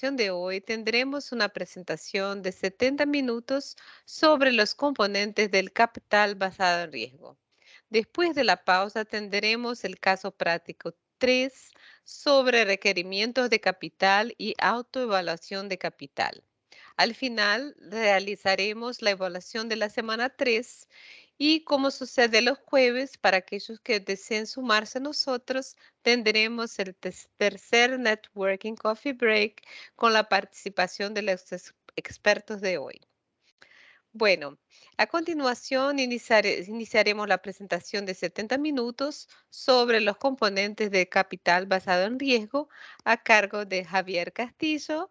De hoy tendremos una presentación de 70 minutos sobre los componentes del capital basado en riesgo. Después de la pausa tendremos el caso práctico 3 sobre requerimientos de capital y autoevaluación de capital. Al final realizaremos la evaluación de la semana 3 y como sucede los jueves, para aquellos que deseen sumarse a nosotros, tendremos el tercer Networking Coffee Break con la participación de los expertos de hoy. Bueno, a continuación iniciaremos la presentación de 70 minutos sobre los componentes de capital basado en riesgo a cargo de Javier Castillo,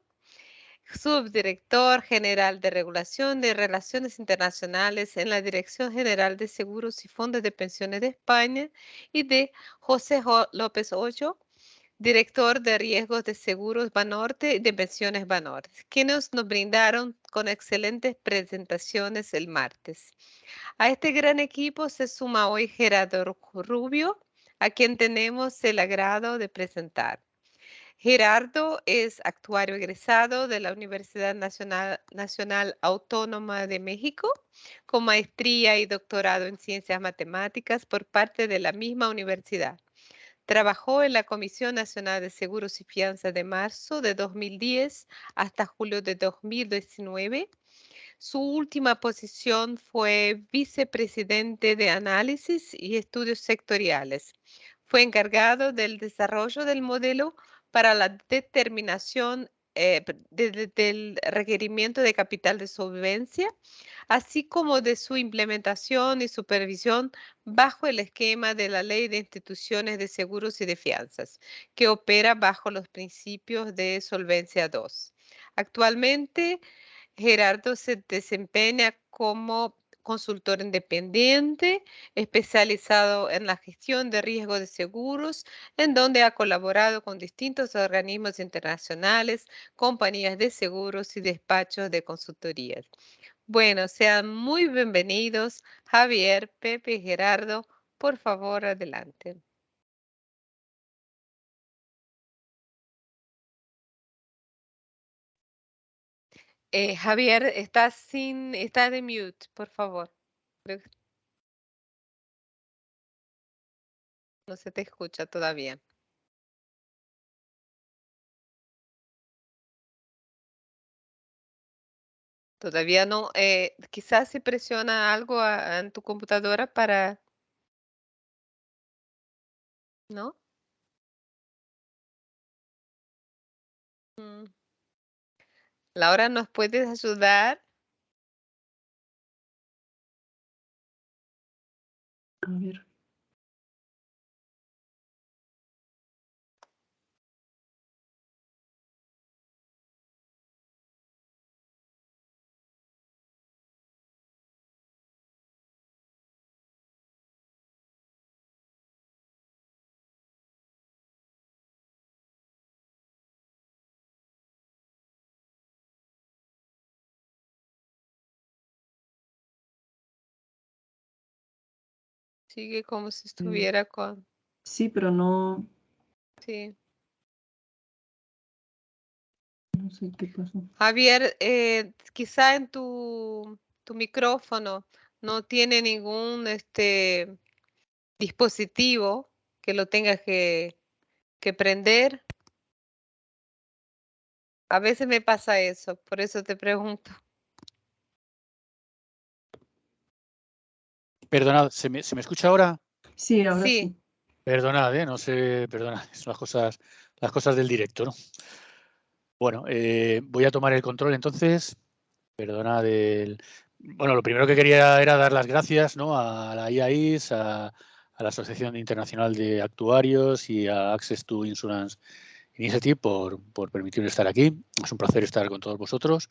Subdirector General de Regulación de Relaciones Internacionales en la Dirección General de Seguros y Fondos de Pensiones de España, y de José López Hoyo, Director de Riesgos de Seguros Banorte y de Pensiones Banorte, quienes nos brindaron con excelentes presentaciones el martes. A este gran equipo se suma hoy Gerardo Rubio, a quien tenemos el agrado de presentar. Gerardo es actuario egresado de la Universidad Nacional Autónoma de México, con maestría y doctorado en Ciencias Matemáticas por parte de la misma universidad. Trabajó en la Comisión Nacional de Seguros y Fianzas de marzo de 2010 hasta julio de 2019. Su última posición fue vicepresidente de Análisis y Estudios Sectoriales. Fue encargado del desarrollo del modelo para la determinación del requerimiento de capital de solvencia, así como de su implementación y supervisión bajo el esquema de la Ley de Instituciones de Seguros y de Fianzas, que opera bajo los principios de Solvencia II. Actualmente, Gerardo se desempeña como consultor independiente, especializado en la gestión de riesgo de seguros, en donde ha colaborado con distintos organismos internacionales, compañías de seguros y despachos de consultorías. Bueno, sean muy bienvenidos, Javier, Pepe y Gerardo. Por favor, adelante. Javier, está de mute, por favor. Creo que no se te escucha todavía. Todavía no. Quizás si presiona algo en tu computadora para... ¿No? Mm. Laura, ¿nos puedes ayudar? A ver. Sigue como si estuviera con... Sí, pero no Sí. sé qué pasó. Javier, quizá en tu micrófono no tiene ningún dispositivo que lo tengas que prender. A veces me pasa eso, por eso te pregunto. Perdonad, ¿se me escucha ahora? Sí, ahora Sí. sí. Perdonad, no sé, perdonad, son las cosas del directo, ¿no? Bueno, voy a tomar el control entonces. Perdonad Bueno, lo primero que quería era dar las gracias, ¿no?, a la IAIS, a la Asociación Internacional de Actuarios y a Access to Insurance Initiative por permitirme estar aquí. Es un placer estar con todos vosotros.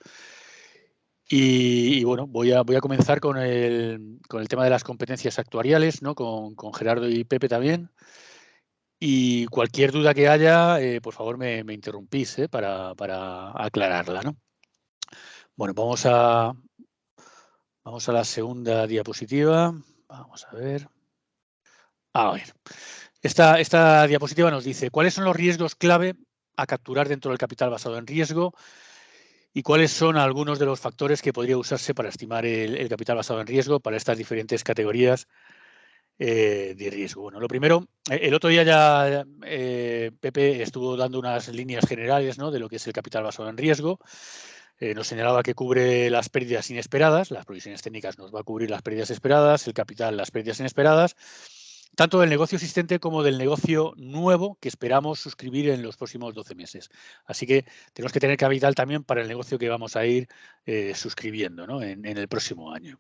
Y bueno, voy a comenzar con el tema de las competencias actuariales, ¿no?, con Gerardo y Pepe también. Y cualquier duda que haya, por favor me interrumpís para aclararla, ¿no? Bueno, vamos a la segunda diapositiva. Vamos a ver. A ver. Esta diapositiva nos dice cuáles son los riesgos clave a capturar dentro del capital basado en riesgo y cuáles son algunos de los factores que podría usarse para estimar el capital basado en riesgo para estas diferentes categorías de riesgo. Bueno, lo primero, el otro día ya Pepe estuvo dando unas líneas generales, ¿no?, de lo que es el capital basado en riesgo. Nos señalaba que cubre las pérdidas inesperadas, las provisiones técnicas nos va a cubrir las pérdidas esperadas, el capital las pérdidas inesperadas, tanto del negocio existente como del negocio nuevo que esperamos suscribir en los próximos 12 meses. Así que tenemos que tener capital también para el negocio que vamos a ir suscribiendo, ¿no?, en el próximo año.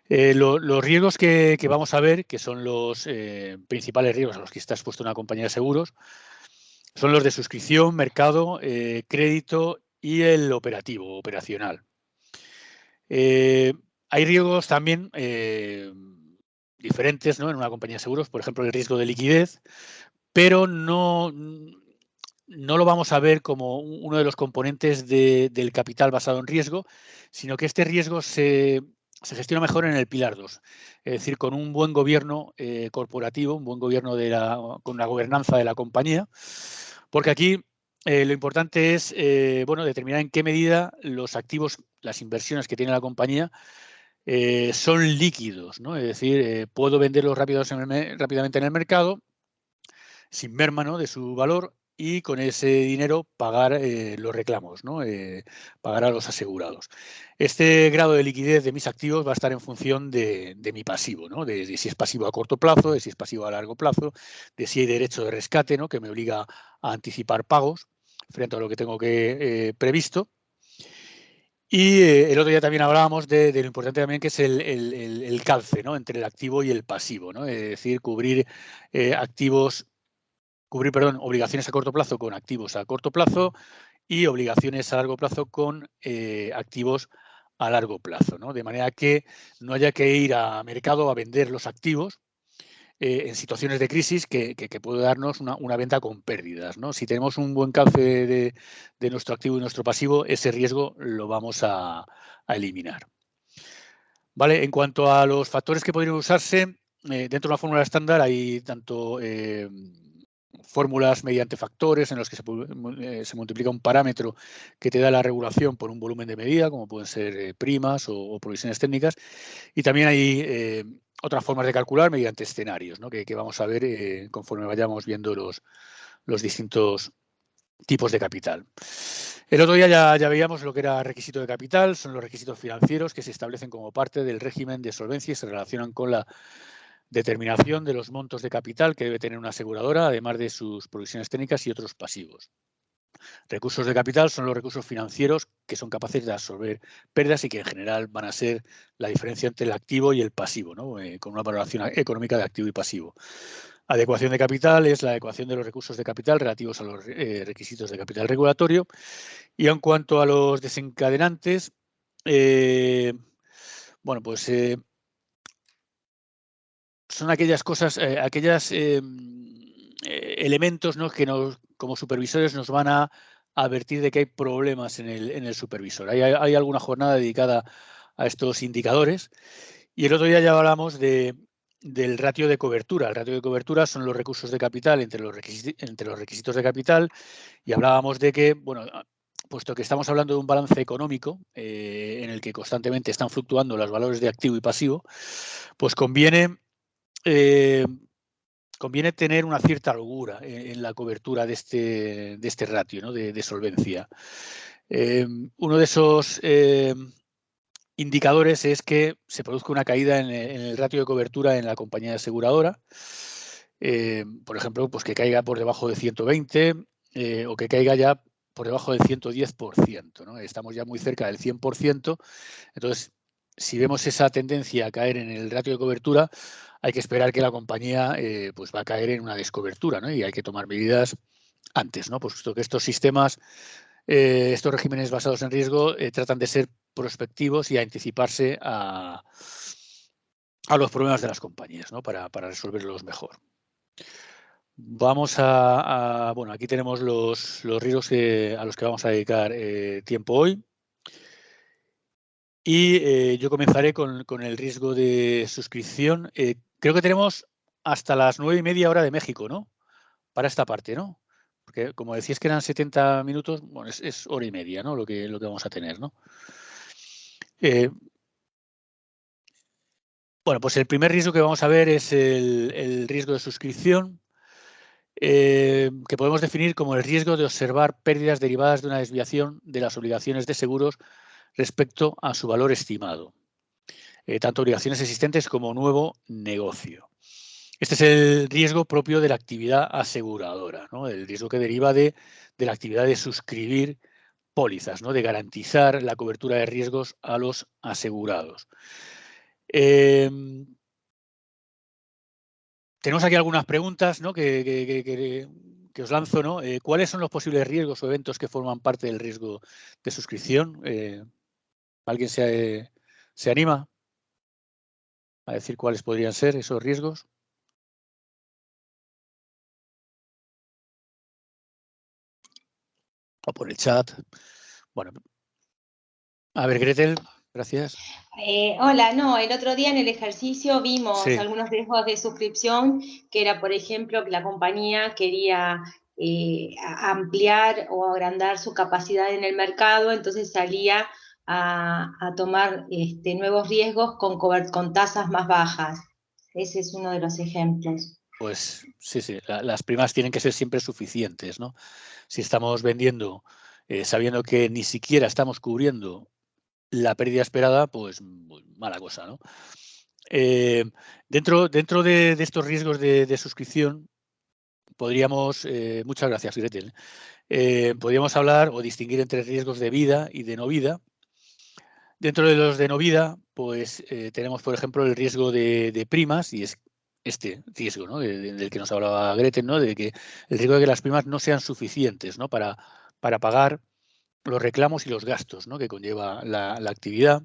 Los riesgos que vamos a ver, que son los principales riesgos a los que está expuesta una compañía de seguros, son los de suscripción, mercado, crédito y el operacional. Hay riesgos también diferentes, ¿no?, en una compañía de seguros, por ejemplo, el riesgo de liquidez, pero no lo vamos a ver como uno de los componentes del capital basado en riesgo, sino que este riesgo se gestiona mejor en el pilar 2, es decir, con un buen gobierno corporativo, un buen gobierno con la gobernanza de la compañía, porque aquí lo importante es bueno, determinar en qué medida los activos, las inversiones que tiene la compañía son líquidos, ¿no? Es decir, puedo venderlos rápidamente en el mercado sin merma, ¿no?, de su valor, y con ese dinero pagar los reclamos, ¿no?, pagar a los asegurados. Este grado de liquidez de mis activos va a estar en función de mi pasivo, ¿no?, de si es pasivo a corto plazo, de si es pasivo a largo plazo, de si hay derecho de rescate, ¿no?, que me obliga a anticipar pagos frente a lo que tengo que previsto. Y el otro día también hablábamos de lo importante también que es el calce, ¿no?, entre el activo y el pasivo, ¿no?, es decir, cubrir obligaciones a corto plazo con activos a corto plazo y obligaciones a largo plazo con activos a largo plazo, ¿no? De manera que no haya que ir a mercado a vender los activos en situaciones de crisis que puede darnos una venta con pérdidas, ¿no? Si tenemos un buen calce de nuestro activo y nuestro pasivo, ese riesgo lo vamos a eliminar. Vale, en cuanto a los factores que podrían usarse, dentro de una fórmula estándar hay tanto fórmulas mediante factores en los que se multiplica un parámetro que te da la regulación por un volumen de medida, como pueden ser primas o provisiones técnicas, y también hay otras formas de calcular mediante escenarios, ¿no?, que vamos a ver conforme vayamos viendo los distintos tipos de capital. El otro día ya veíamos lo que era requisito de capital, son los requisitos financieros que se establecen como parte del régimen de solvencia y se relacionan con la determinación de los montos de capital que debe tener una aseguradora, además de sus provisiones técnicas y otros pasivos. Recursos de capital son los recursos financieros que son capaces de absorber pérdidas y que en general van a ser la diferencia entre el activo y el pasivo, ¿no?, con una valoración económica de activo y pasivo. Adecuación de capital es la adecuación de los recursos de capital relativos a los requisitos de capital regulatorio. Y en cuanto a los desencadenantes, bueno, pues son aquellas cosas, elementos, ¿no?, que como supervisores nos van a advertir de que hay problemas en el supervisor. Hay alguna jornada dedicada a estos indicadores y el otro día ya hablamos del ratio de cobertura. El ratio de cobertura son los recursos de capital entre los requisitos de capital y hablábamos de que, bueno, puesto que estamos hablando de un balance económico en el que constantemente están fluctuando los valores de activo y pasivo, pues conviene tener una cierta holgura en la cobertura de este ratio, ¿no?, de solvencia. Uno de esos indicadores es que se produzca una caída en el ratio de cobertura en la compañía aseguradora. Por ejemplo, pues que caiga por debajo de 120 o que caiga ya por debajo del 110%, ¿no? Estamos ya muy cerca del 100%. Entonces, si vemos esa tendencia a caer en el ratio de cobertura, hay que esperar que la compañía pues va a caer en una descobertura, ¿no? Y hay que tomar medidas antes, ¿no? Puesto que estos sistemas, estos regímenes basados en riesgo tratan de ser prospectivos y anticiparse a los problemas de las compañías, ¿no?, para resolverlos mejor. Vamos bueno, aquí tenemos los riesgos a los que vamos a dedicar tiempo hoy. Y yo comenzaré con el riesgo de suscripción. Creo que tenemos hasta las 9:30 hora de México, ¿no?, para esta parte, ¿no? Porque como decías que eran 70 minutos, bueno, es hora y media, ¿no? Lo que vamos a tener, ¿no? Bueno, pues el primer riesgo que vamos a ver es el riesgo de suscripción, que podemos definir como el riesgo de observar pérdidas derivadas de una desviación de las obligaciones de seguros respecto a su valor estimado, tanto obligaciones existentes como nuevo negocio. Este es el riesgo propio de la actividad aseguradora, ¿no? El riesgo que deriva de la actividad de suscribir pólizas, ¿no? De garantizar la cobertura de riesgos a los asegurados. Tenemos aquí algunas preguntas, ¿no? que os lanzo, ¿no? ¿Cuáles son los posibles riesgos o eventos que forman parte del riesgo de suscripción? ¿Alguien se anima a decir cuáles podrían ser esos riesgos? O por el chat. Bueno, a ver, Gretel, gracias. Hola, no, el otro día en el ejercicio vimos Sí. algunos riesgos de suscripción, que era, por ejemplo, que la compañía quería ampliar o agrandar su capacidad en el mercado, entonces salía a tomar nuevos riesgos con tasas más bajas. Ese es uno de los ejemplos. Pues sí, las primas tienen que ser siempre suficientes, ¿no? Si estamos vendiendo sabiendo que ni siquiera estamos cubriendo la pérdida esperada, pues mala cosa, ¿no? Dentro de estos riesgos de suscripción, podríamos, muchas gracias, Gretel, podríamos hablar o distinguir entre riesgos de vida y de no vida. Dentro de los de no vida, pues tenemos, por ejemplo, el riesgo de primas, y es este riesgo, ¿no? Del que nos hablaba Gretel, ¿no? De que el riesgo de que las primas no sean suficientes, ¿no? Para pagar los reclamos y los gastos, ¿no? Que conlleva la actividad.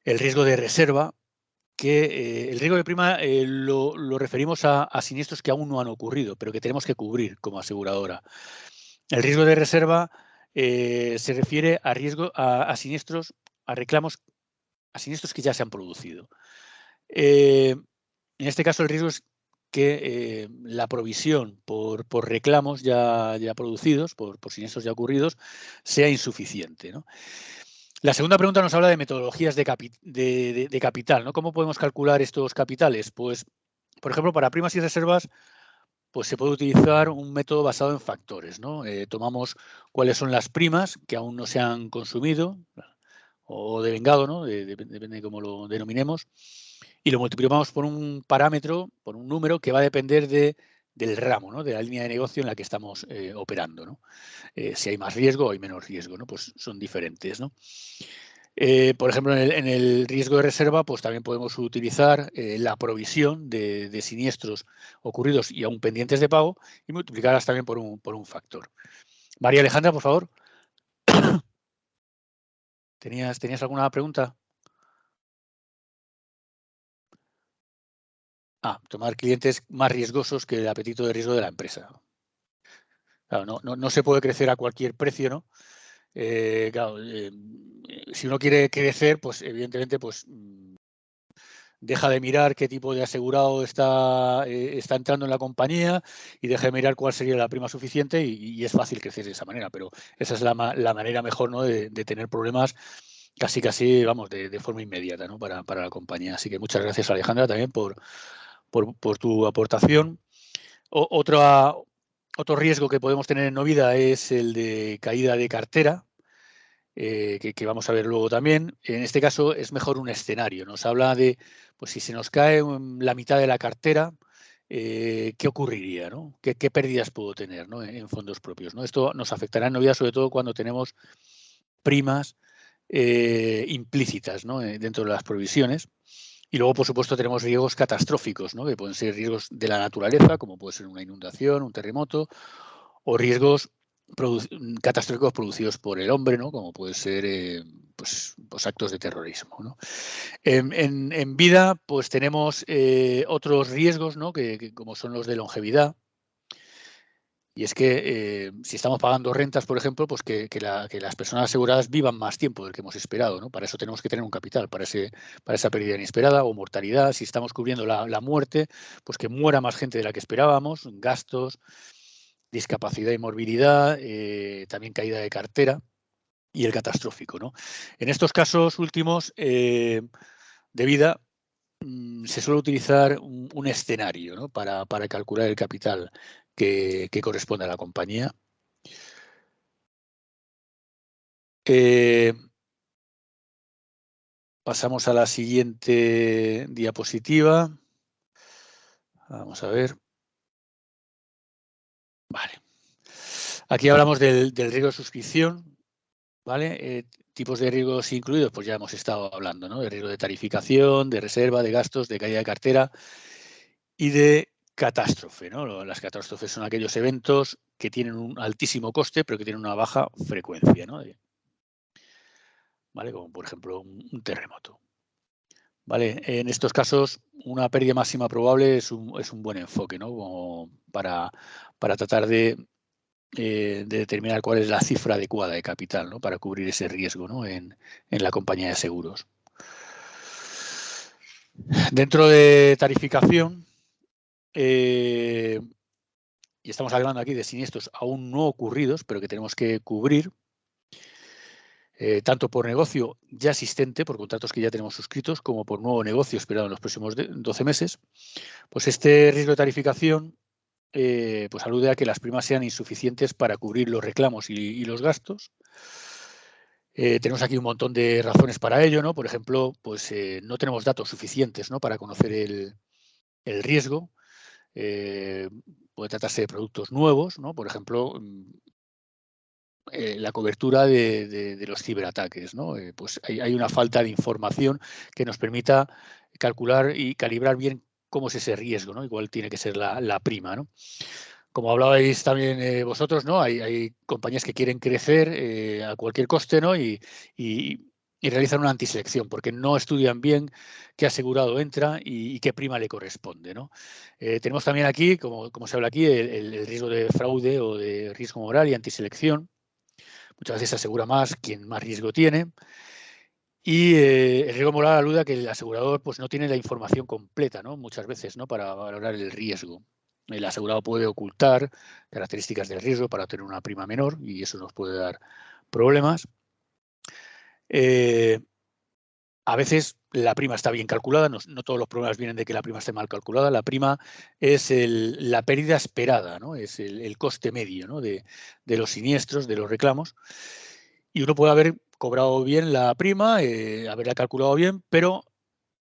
El riesgo de reserva, que el riesgo de prima lo referimos a siniestros que aún no han ocurrido, pero que tenemos que cubrir como aseguradora. El riesgo de reserva se refiere a riesgo a siniestros, a reclamos, a siniestros que ya se han producido. En este caso, el riesgo es que la provisión por reclamos ya producidos, por siniestros ya ocurridos, sea insuficiente, ¿no? La segunda pregunta nos habla de metodologías de capital, ¿no? ¿Cómo podemos calcular estos capitales? Pues, por ejemplo, para primas y reservas, pues se puede utilizar un método basado en factores, ¿no? Tomamos cuáles son las primas que aún no se han consumido o devengado, ¿no? Depende de cómo lo denominemos, y lo multiplicamos por un parámetro, por un número que va a depender del ramo, ¿no? De la línea de negocio en la que estamos operando, ¿no? Si hay más riesgo o hay menos riesgo, ¿no? Pues son diferentes, ¿no? Por ejemplo, en el riesgo de reserva, pues también podemos utilizar la provisión de siniestros ocurridos y aún pendientes de pago y multiplicarlas también por un factor. María Alejandra, por favor. ¿Tenías alguna pregunta? Tomar clientes más riesgosos que el apetito de riesgo de la empresa. Claro, no se puede crecer a cualquier precio, ¿no? Claro, si uno quiere crecer, pues evidentemente, pues deja de mirar qué tipo de asegurado está entrando en la compañía y deja de mirar cuál sería la prima suficiente y es fácil crecer de esa manera, pero esa es la manera mejor, ¿no? de tener problemas casi, vamos, de forma inmediata, ¿no? para la compañía. Así que muchas gracias, Alejandra, también por tu aportación. Otro riesgo que podemos tener en no vida es el de caída de cartera, que vamos a ver luego también. En este caso es mejor un escenario. Nos habla de, pues si se nos cae la mitad de la cartera, ¿qué ocurriría, ¿no? ¿Qué pérdidas puedo tener, ¿no? en fondos propios, ¿no? Esto nos afectará en no vida sobre todo cuando tenemos primas implícitas, ¿no? Dentro de las provisiones. Y luego, por supuesto, tenemos riesgos catastróficos, ¿no? Que pueden ser riesgos de la naturaleza, como puede ser una inundación, un terremoto, o riesgos catastróficos producidos por el hombre, ¿no? Como puede ser pues actos de terrorismo, ¿no? En vida, pues tenemos otros riesgos, ¿no? que como son los de longevidad. Y es que si estamos pagando rentas, por ejemplo, pues que las personas aseguradas vivan más tiempo del que hemos esperado, ¿no? Para eso tenemos que tener un capital, para esa pérdida inesperada o mortalidad. Si estamos cubriendo la muerte, pues que muera más gente de la que esperábamos, gastos. discapacidad y morbilidad, también caída de cartera y el catastrófico, ¿no? En estos casos últimos de vida se suele utilizar un escenario, ¿no? para calcular el capital que corresponde a la compañía. Pasamos a la siguiente diapositiva. Vamos a ver. Vale. Aquí hablamos del riesgo de suscripción, ¿vale? Tipos de riesgos incluidos, pues ya hemos estado hablando, ¿no? De riesgo de tarificación, de reserva, de gastos, de caída de cartera y de catástrofe, ¿no? Las catástrofes son aquellos eventos que tienen un altísimo coste, pero que tienen una baja frecuencia, ¿no? ¿Vale? Como por ejemplo un terremoto. ¿Vale? En estos casos, una pérdida máxima probable es un buen enfoque, ¿no? Como para tratar de determinar cuál es la cifra adecuada de capital, ¿no? Para cubrir ese riesgo, ¿no? en la compañía de seguros. Dentro de tarificación, y estamos hablando aquí de siniestros aún no ocurridos, pero que tenemos que cubrir, tanto por negocio ya existente, por contratos que ya tenemos suscritos, como por nuevo negocio esperado en los próximos 12 meses, pues este riesgo de tarificación pues alude a que las primas sean insuficientes para cubrir los reclamos y los gastos. Tenemos aquí un montón de razones para ello, ¿no? Por ejemplo, pues no tenemos datos suficientes, ¿no? Para conocer el riesgo. Puede tratarse de productos nuevos, ¿no? Por ejemplo, la cobertura de los ciberataques, ¿no? Pues hay una falta de información que nos permita calcular y calibrar bien cómo es ese riesgo, ¿no? Y cuál tiene que ser la prima, ¿no? Como hablabais también vosotros, ¿no? Hay compañías que quieren crecer a cualquier coste, ¿no? Y realizan una antiselección porque no estudian bien qué asegurado entra y qué prima le corresponde, ¿no? Tenemos también aquí, como se habla aquí, el riesgo de fraude o de riesgo moral y antiselección. Muchas veces se asegura más quien más riesgo tiene. Y el riesgo moral alude a que el asegurador pues, no tiene la información completa, ¿no? Muchas veces, ¿no? Para valorar el riesgo. El asegurado puede ocultar características del riesgo para tener una prima menor y eso nos puede dar problemas. A veces la prima está bien calculada, no todos los problemas vienen de que la prima esté mal calculada. La prima es la pérdida esperada, ¿no? Es el coste medio, ¿no? de los siniestros, de los reclamos. Y uno puede haber cobrado bien la prima, haberla calculado bien, pero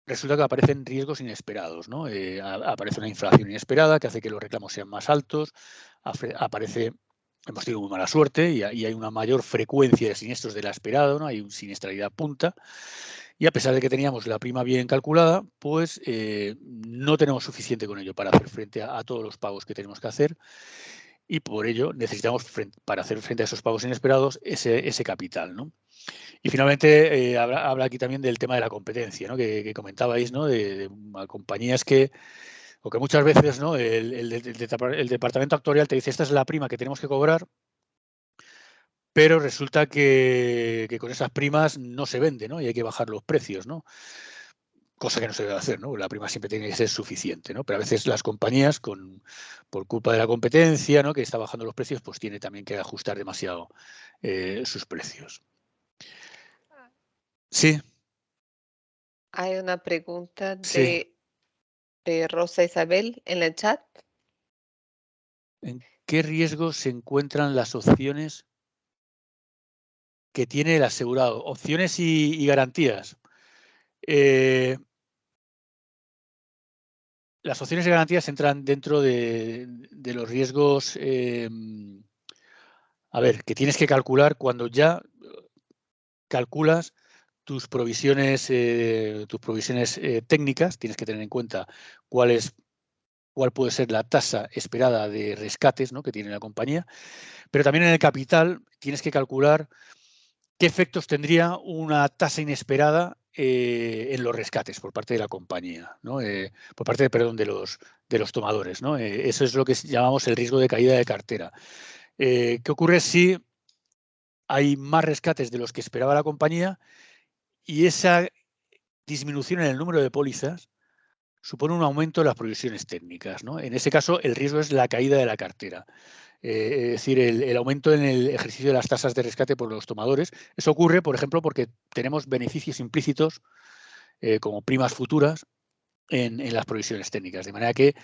resulta que aparecen riesgos inesperados, ¿no? Aparece una inflación inesperada que hace que los reclamos sean más altos, hemos tenido muy mala suerte y hay una mayor frecuencia de siniestros de la esperada, ¿no? Hay una siniestralidad punta y a pesar de que teníamos la prima bien calculada, pues no tenemos suficiente con ello para hacer frente a todos los pagos que tenemos que hacer. Y por ello necesitamos, para hacer frente a esos pagos inesperados, ese capital, ¿no? Y finalmente habla aquí también del tema de la competencia, ¿no? que comentabais, ¿no? de compañías que muchas veces, ¿no? el departamento actuarial te dice esta es la prima que tenemos que cobrar, pero resulta que con esas primas no se vende, ¿no? Y hay que bajar los precios, ¿no? Cosa que no se debe hacer, ¿no? La prima siempre tiene que ser suficiente, ¿no? Pero a veces las compañías, por culpa de la competencia, ¿no? Que está bajando los precios, pues tiene también que ajustar demasiado sus precios. Sí. Hay una pregunta Sí. de Rosa Isabel en el chat. ¿En qué riesgo se encuentran las opciones que tiene el asegurado? Opciones y garantías. Las opciones y garantías entran dentro de los riesgos, a ver, que tienes que calcular cuando ya calculas tus provisiones técnicas, tienes que tener en cuenta cuál puede ser la tasa esperada de rescates, ¿no? que tiene la compañía, pero también en el capital tienes que calcular qué efectos tendría una tasa inesperada en los rescates por parte de la compañía, ¿no? Por parte de los tomadores, ¿no? Eso es lo que llamamos el riesgo de caída de cartera. ¿Qué ocurre si hay más rescates de los que esperaba la compañía y esa disminución en el número de pólizas supone un aumento en las provisiones técnicas, ¿no? En ese caso, el riesgo es la caída de la cartera. Es decir, el aumento en el ejercicio de las tasas de rescate por los tomadores. Eso ocurre, por ejemplo, porque tenemos beneficios implícitos como primas futuras en las provisiones técnicas. De manera que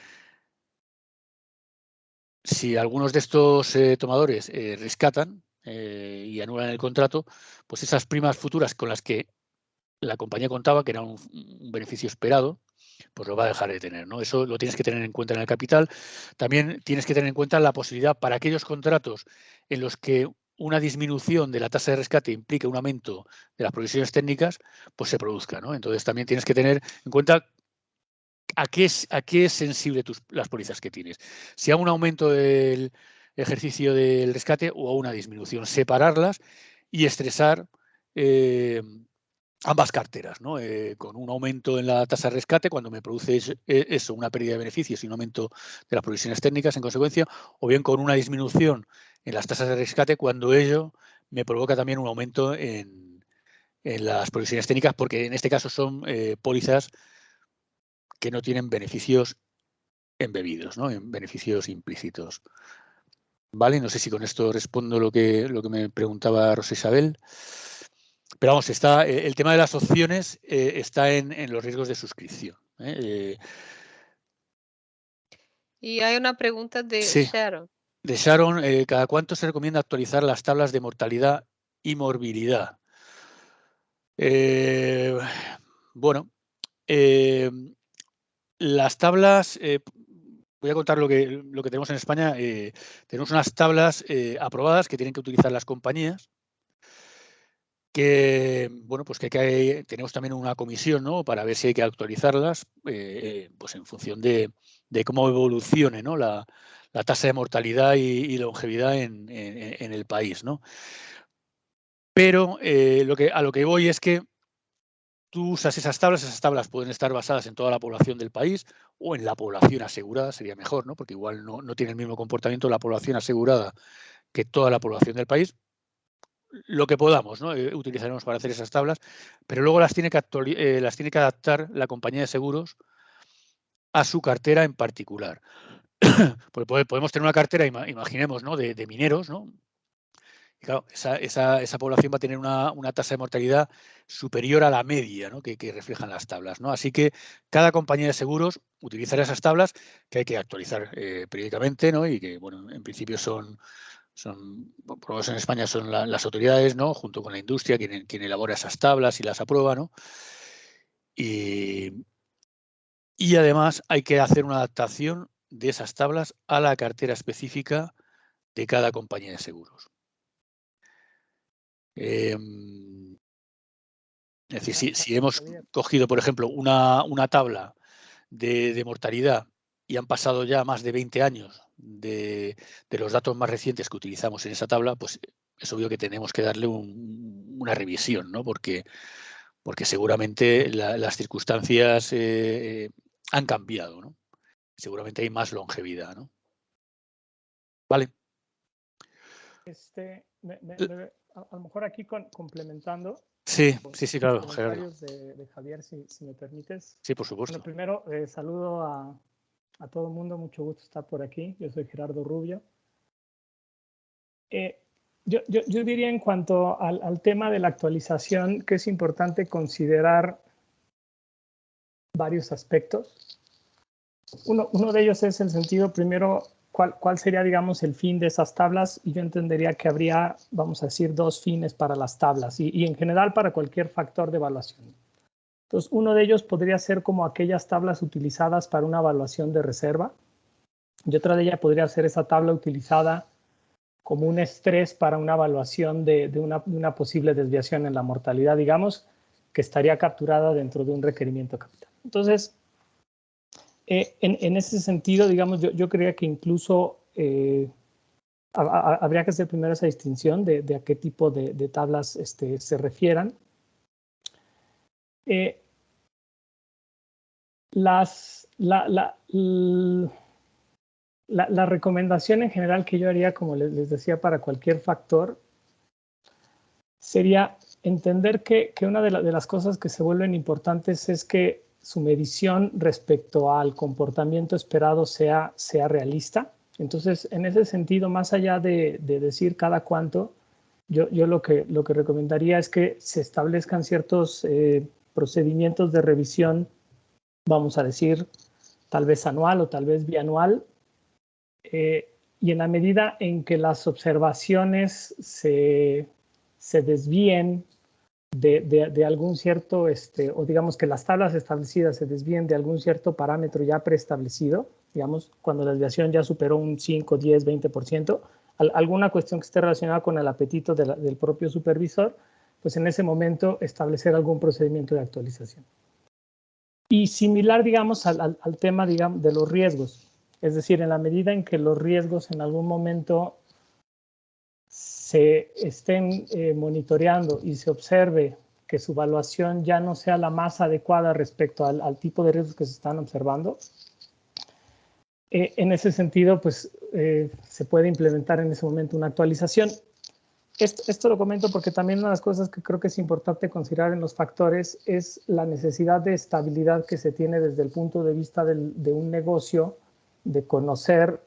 si algunos de estos tomadores rescatan y anulan el contrato, pues esas primas futuras con las que la compañía contaba, que era un beneficio esperado, pues lo va a dejar de tener, ¿no? Eso lo tienes que tener en cuenta en el capital. También tienes que tener en cuenta la posibilidad para aquellos contratos en los que una disminución de la tasa de rescate implique un aumento de las provisiones técnicas, pues se produzca, ¿no? Entonces también tienes que tener en cuenta a qué es sensible las pólizas que tienes. Si a un aumento del ejercicio del rescate o a una disminución, separarlas y estresar ambas carteras, ¿no? Con un aumento en la tasa de rescate, cuando me produce eso, una pérdida de beneficios y un aumento de las provisiones técnicas en consecuencia, o bien con una disminución en las tasas de rescate, cuando ello me provoca también un aumento en las provisiones técnicas, porque en este caso son pólizas que no tienen beneficios embebidos, ¿no? En beneficios implícitos. Vale, no sé si con esto respondo lo que me preguntaba Rosa Isabel. Pero vamos, está el tema de las opciones está en los riesgos de suscripción. Y hay una pregunta de Sí, Sharon. de Sharon, ¿cada cuánto se recomienda actualizar las tablas de mortalidad y morbilidad? Bueno, las tablas, voy a contar lo que tenemos en España. Tenemos unas tablas aprobadas que tienen que utilizar las compañías, que bueno, pues que tenemos también una comisión, ¿no? Para ver si hay que actualizarlas, pues en función de cómo evolucione, ¿no? la tasa de mortalidad y longevidad en el país, ¿no? Pero a lo que voy es que tú usas esas tablas pueden estar basadas en toda la población del país o en la población asegurada, sería mejor, ¿no? Porque igual no tiene el mismo comportamiento la población asegurada que toda la población del país. Lo que podamos, ¿no? Utilizaremos para hacer esas tablas, pero luego las tiene que adaptar la compañía de seguros a su cartera en particular. Porque podemos tener una cartera, imaginemos, ¿no? de mineros, ¿no? Y claro, esa población va a tener una tasa de mortalidad superior a la media, ¿no? que reflejan las tablas, ¿no? Así que cada compañía de seguros utilizará esas tablas que hay que actualizar periódicamente, ¿no? Y que, bueno, en principio son por lo menos en España son las autoridades, ¿no? Junto con la industria, quien elabora esas tablas y las aprueba, ¿no? Y además hay que hacer una adaptación de esas tablas a la cartera específica de cada compañía de seguros. Es decir, si hemos cogido, por ejemplo, una tabla de mortalidad y han pasado ya más de 20 años de los datos más recientes que utilizamos en esa tabla, pues es obvio que tenemos que darle una revisión, ¿no? Porque seguramente las circunstancias han cambiado, ¿no? Seguramente hay más longevidad, ¿no? Vale. A lo mejor aquí complementando. Sí, claro, Gerardo. De Javier, si me permites. Sí, por supuesto. Bueno, primero, saludo a todo el mundo, mucho gusto estar por aquí. Yo soy Gerardo Rubio. Yo diría en cuanto al tema de la actualización que es importante considerar varios aspectos. Uno de ellos es el sentido, primero, ¿cuál sería, digamos, el fin de esas tablas? Y yo entendería que habría, vamos a decir, dos fines para las tablas y en general para cualquier factor de evaluación. Entonces, uno de ellos podría ser como aquellas tablas utilizadas para una evaluación de reserva y otra de ellas podría ser esa tabla utilizada como un estrés para una evaluación de una posible desviación en la mortalidad, digamos, que estaría capturada dentro de un requerimiento capital. Entonces, en ese sentido, digamos, yo creía que incluso habría que hacer primero esa distinción de a qué tipo de tablas se refieran. La recomendación en general que yo haría, como les decía, para cualquier factor, sería entender que una de las cosas que se vuelven importantes es que su medición respecto al comportamiento esperado sea realista. Entonces, en ese sentido, más allá de decir cada cuánto, yo lo que recomendaría es que se establezcan ciertos procedimientos de revisión, vamos a decir, tal vez anual o tal vez bianual, y en la medida en que las observaciones se desvíen de algún cierto, o digamos que las tablas establecidas se desvíen de algún cierto parámetro ya preestablecido, digamos, cuando la desviación ya superó un 5, 10, 20%, alguna cuestión que esté relacionada con el apetito del propio supervisor, pues en ese momento establecer algún procedimiento de actualización. Y similar, digamos, al tema, digamos, de los riesgos. Es decir, en la medida en que los riesgos en algún momento se estén monitoreando y se observe que su evaluación ya no sea la más adecuada respecto al tipo de riesgos que se están observando, en ese sentido, pues se puede implementar en ese momento una actualización. Esto lo comento porque también una de las cosas que creo que es importante considerar en los factores es la necesidad de estabilidad que se tiene desde el punto de vista de un negocio, de conocer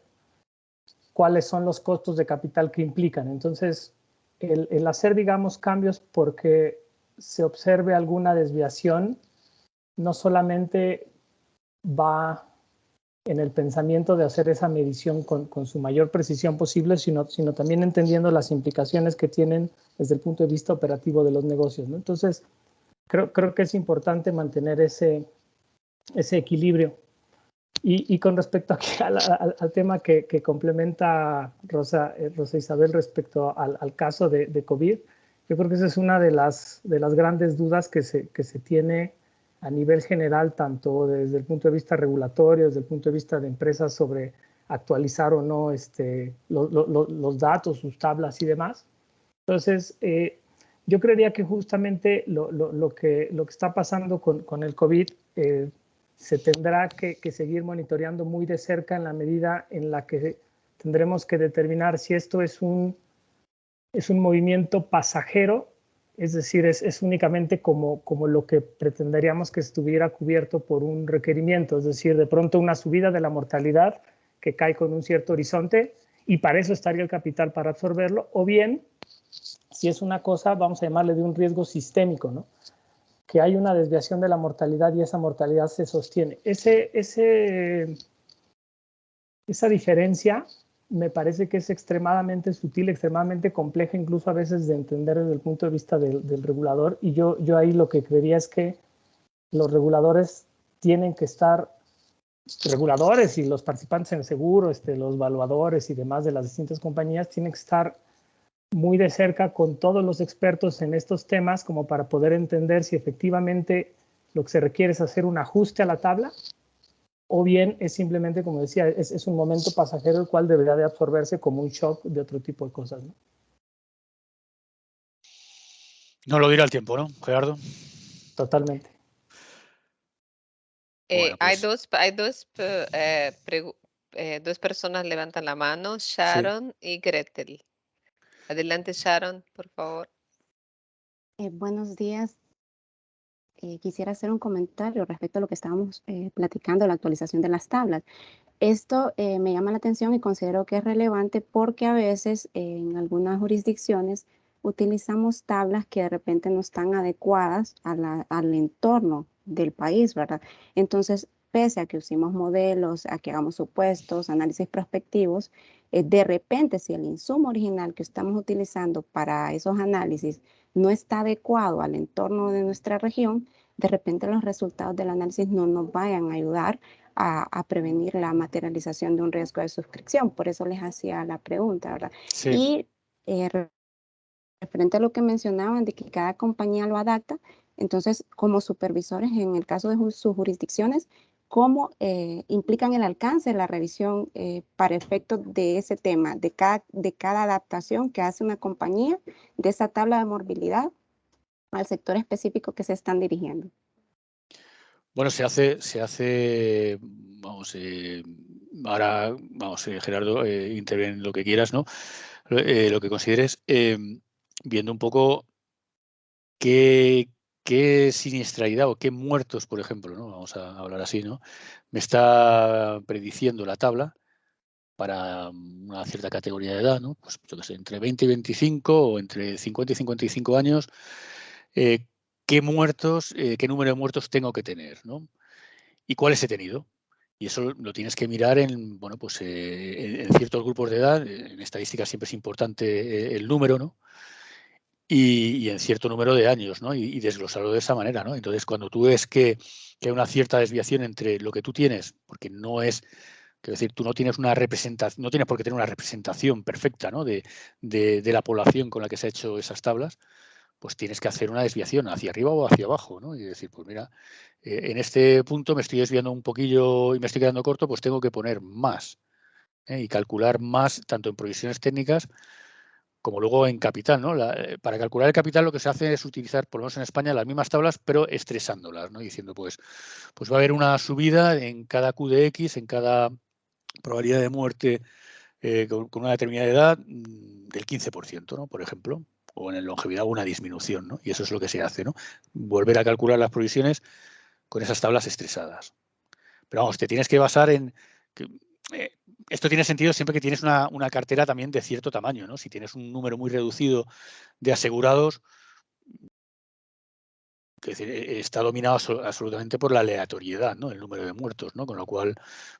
cuáles son los costos de capital que implican. Entonces, el hacer, digamos, cambios porque se observe alguna desviación, no solamente va en el pensamiento de hacer esa medición con su mayor precisión posible, sino también entendiendo las implicaciones que tienen desde el punto de vista operativo de los negocios, ¿no? Entonces, creo que es importante mantener ese equilibrio. Y con respecto aquí al tema que complementa Rosa Isabel respecto al caso de COVID, yo creo que esa es una de las grandes dudas que se tiene a nivel general, tanto desde el punto de vista regulatorio, desde el punto de vista de empresas sobre actualizar o no los datos, sus tablas y demás. Entonces, yo creería que justamente lo que está pasando con el COVID se tendrá que seguir monitoreando muy de cerca en la medida en la que tendremos que determinar si esto es un movimiento pasajero, es decir, es únicamente como lo que pretenderíamos que estuviera cubierto por un requerimiento, es decir, de pronto una subida de la mortalidad que cae con un cierto horizonte y para eso estaría el capital para absorberlo, o bien, si es una cosa, vamos a llamarle de un riesgo sistémico, ¿no? Que hay una desviación de la mortalidad y esa mortalidad se sostiene. Esa diferencia me parece que es extremadamente sutil, extremadamente compleja, incluso a veces de entender desde el punto de vista del regulador. Y yo ahí lo que creería es que los reguladores tienen que estar, reguladores y los participantes en el seguro, los evaluadores y demás de las distintas compañías, tienen que estar muy de cerca con todos los expertos en estos temas como para poder entender si efectivamente lo que se requiere es hacer un ajuste a la tabla o bien es simplemente, como decía, es un momento pasajero el cual debería de absorberse como un shock de otro tipo de cosas, ¿no? No lo dirá el tiempo, ¿no, Gerardo? Totalmente. Bueno, Hay pues, dos personas levantan la mano, Sharon y Gretel. Adelante, Sharon, por favor. Buenos días. Quisiera hacer un comentario respecto a lo que estábamos platicando, la actualización de las tablas. Esto me llama la atención y considero que es relevante porque a veces en algunas jurisdicciones utilizamos tablas que de repente no están adecuadas al entorno del país, ¿verdad? Entonces, pese a que usemos modelos, a que hagamos supuestos, análisis prospectivos, de repente si el insumo original que estamos utilizando para esos análisis no está adecuado al entorno de nuestra región, de repente los resultados del análisis no nos vayan a ayudar a prevenir la materialización de un riesgo de suscripción. Por eso les hacía la pregunta, ¿verdad? sí. Y referente a lo que mencionaban de que cada compañía lo adapta, entonces como supervisores en el caso de sus jurisdicciones, ¿cómo implican el alcance de la revisión para efectos de ese tema, de cada adaptación que hace una compañía de esa tabla de morbilidad al sector específico que se están dirigiendo? Bueno, se hace, vamos, ahora, vamos, Gerardo, interviene en lo que quieras, ¿no? Lo que consideres, viendo un poco qué siniestralidad o qué muertos, por ejemplo, ¿no? Vamos a hablar así, ¿no? Me está prediciendo la tabla para una cierta categoría de edad, ¿no? Pues yo qué sé, entre 20 y 25 o entre 50 y 55 años, qué número de muertos tengo que tener, ¿no? Y cuáles he tenido. Y eso lo tienes que mirar en, bueno, pues, en ciertos grupos de edad. En estadística siempre es importante el número, ¿no? Y en cierto número de años, ¿no? Y desglosarlo de esa manera, ¿no? Entonces, cuando tú ves que hay una cierta desviación entre lo que tú tienes, porque no es, quiero decir, tú no tienes una representación, no tienes por qué tener una representación perfecta, ¿no? de la población con la que se han hecho esas tablas, pues tienes que hacer una desviación hacia arriba o hacia abajo, ¿no? Y decir, pues mira, en este punto me estoy desviando un poquillo y me estoy quedando corto, pues tengo que poner más, y calcular más, tanto en provisiones técnicas como luego en capital, ¿no? Para calcular el capital lo que se hace es utilizar, por lo menos en España, las mismas tablas, pero estresándolas, ¿no? Diciendo, pues va a haber una subida en cada Q de X, en cada probabilidad de muerte con una determinada edad del 15%, ¿no? Por ejemplo, o en longevidad una disminución, ¿no? Y eso es lo que se hace, ¿no? Volver a calcular las provisiones con esas tablas estresadas. Pero vamos, te tienes que basar en... esto tiene sentido siempre que tienes una cartera también de cierto tamaño, ¿no? Si tienes un número muy reducido de asegurados, es decir, está dominado absolutamente por la aleatoriedad, ¿no? El número de muertos, ¿no? Con lo cual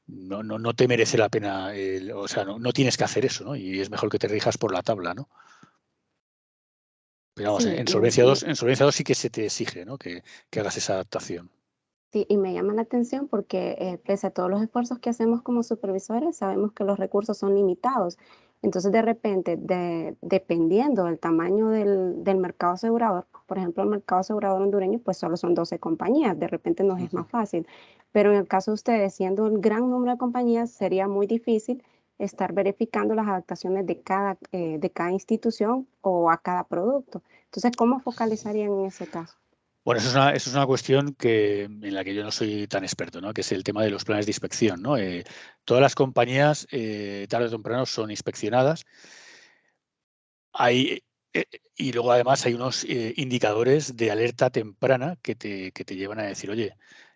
no te merece la pena, o sea, no tienes que hacer eso, ¿no? Y es mejor que te rijas por la tabla, ¿no? Pero vamos, Sí, en Solvencia 2 sí que se te exige, ¿no? Que hagas esa adaptación. Sí, y me llama la atención porque pese a todos los esfuerzos que hacemos como supervisores, sabemos que los recursos son limitados. Entonces, de repente, dependiendo del tamaño del mercado asegurador, por ejemplo, el mercado asegurador hondureño, pues solo son 12 compañías, de repente nos es más fácil. Pero en el caso de ustedes, siendo un gran número de compañías, sería muy difícil estar verificando las adaptaciones de cada institución o a cada producto. Entonces, ¿cómo focalizarían en ese caso? Bueno, eso es una cuestión en la que yo no soy tan experto, ¿no? Que es el tema de los planes de inspección, ¿no? Todas las compañías, tarde o temprano, son inspeccionadas. Y luego, además, hay unos indicadores de alerta temprana que te llevan a decir, oye,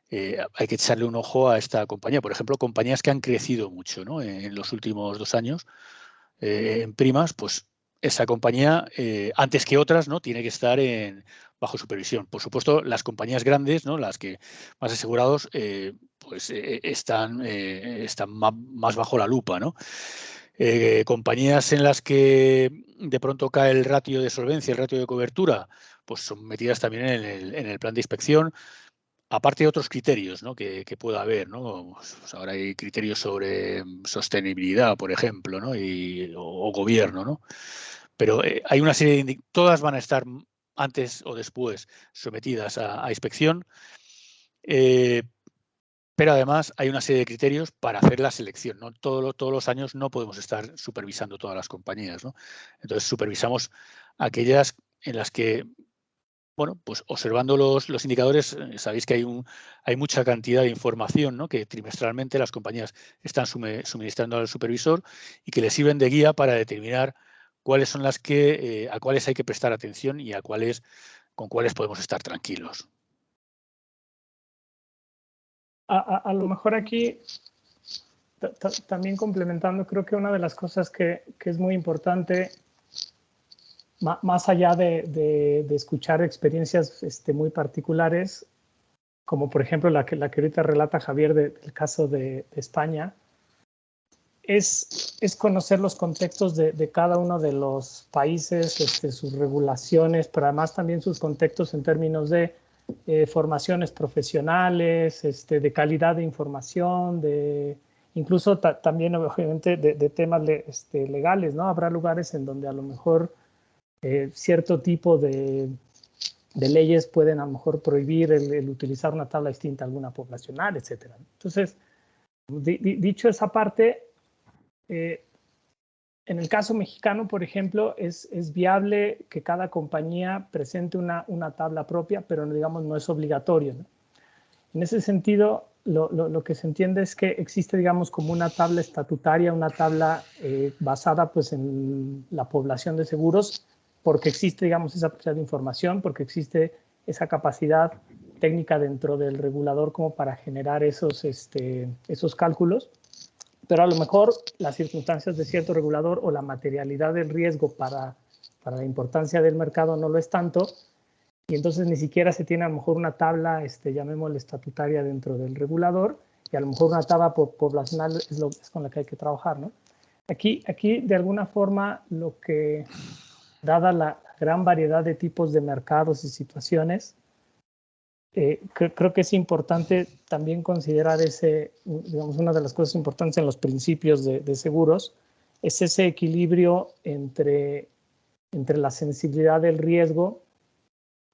hay que echarle un ojo a esta compañía. Por ejemplo, compañías que han crecido mucho, ¿no? En los últimos 2 años, en primas, pues esa compañía, antes que otras, ¿no? Tiene que estar bajo supervisión. Por supuesto, las compañías grandes, ¿no? Las que más asegurados, pues están más bajo la lupa, ¿no? Compañías en las que de pronto cae el ratio de solvencia, el ratio de cobertura, pues son metidas también en el plan de inspección. Aparte de otros criterios, ¿no? que pueda haber, ¿no? Pues ahora hay criterios sobre sostenibilidad, por ejemplo, ¿no? o gobierno, ¿no? Pero hay una serie de todas van a estar antes o después sometidas a inspección, pero además hay una serie de criterios para hacer la selección, ¿no? Todos los años no podemos estar supervisando todas las compañías, ¿no? Entonces supervisamos aquellas en las que, bueno, pues observando los indicadores, sabéis que hay mucha cantidad de información, ¿no? Que trimestralmente las compañías están suministrando al supervisor y que le sirven de guía para determinar cuáles son las que a cuáles hay que prestar atención y con cuáles podemos estar tranquilos. A lo mejor aquí, también complementando, creo que una de las cosas que es muy importante, más allá de escuchar experiencias muy particulares, como por ejemplo la que ahorita relata Javier del caso de España, es conocer los contextos de cada uno de los países, sus regulaciones, pero además también sus contextos en términos de formaciones profesionales, de calidad de información, incluso también obviamente de temas legales, ¿no? Habrá lugares en donde a lo mejor cierto tipo de leyes pueden a lo mejor prohibir el utilizar una tabla distinta a alguna poblacional, etcétera. Entonces, dicho esa parte, en el caso mexicano, por ejemplo, es viable que cada compañía presente una tabla propia, pero digamos no es obligatorio, ¿no? En ese sentido, lo que se entiende es que existe, digamos, como una tabla estatutaria, una tabla basada pues, en la población de seguros, porque existe, digamos, esa posibilidad de información, porque existe esa capacidad técnica dentro del regulador como para generar esos cálculos. pero a lo mejor las circunstancias de cierto regulador o la materialidad del riesgo para la importancia del mercado no lo es tanto, y entonces ni siquiera se tiene a lo mejor una tabla, llamémosle estatutaria dentro del regulador, y a lo mejor una tabla poblacional es con la que hay que trabajar, ¿no? Aquí de alguna forma, lo que, dada la gran variedad de tipos de mercados y situaciones, creo que es importante también considerar digamos, una de las cosas importantes en los principios de seguros, es ese equilibrio entre la sensibilidad del riesgo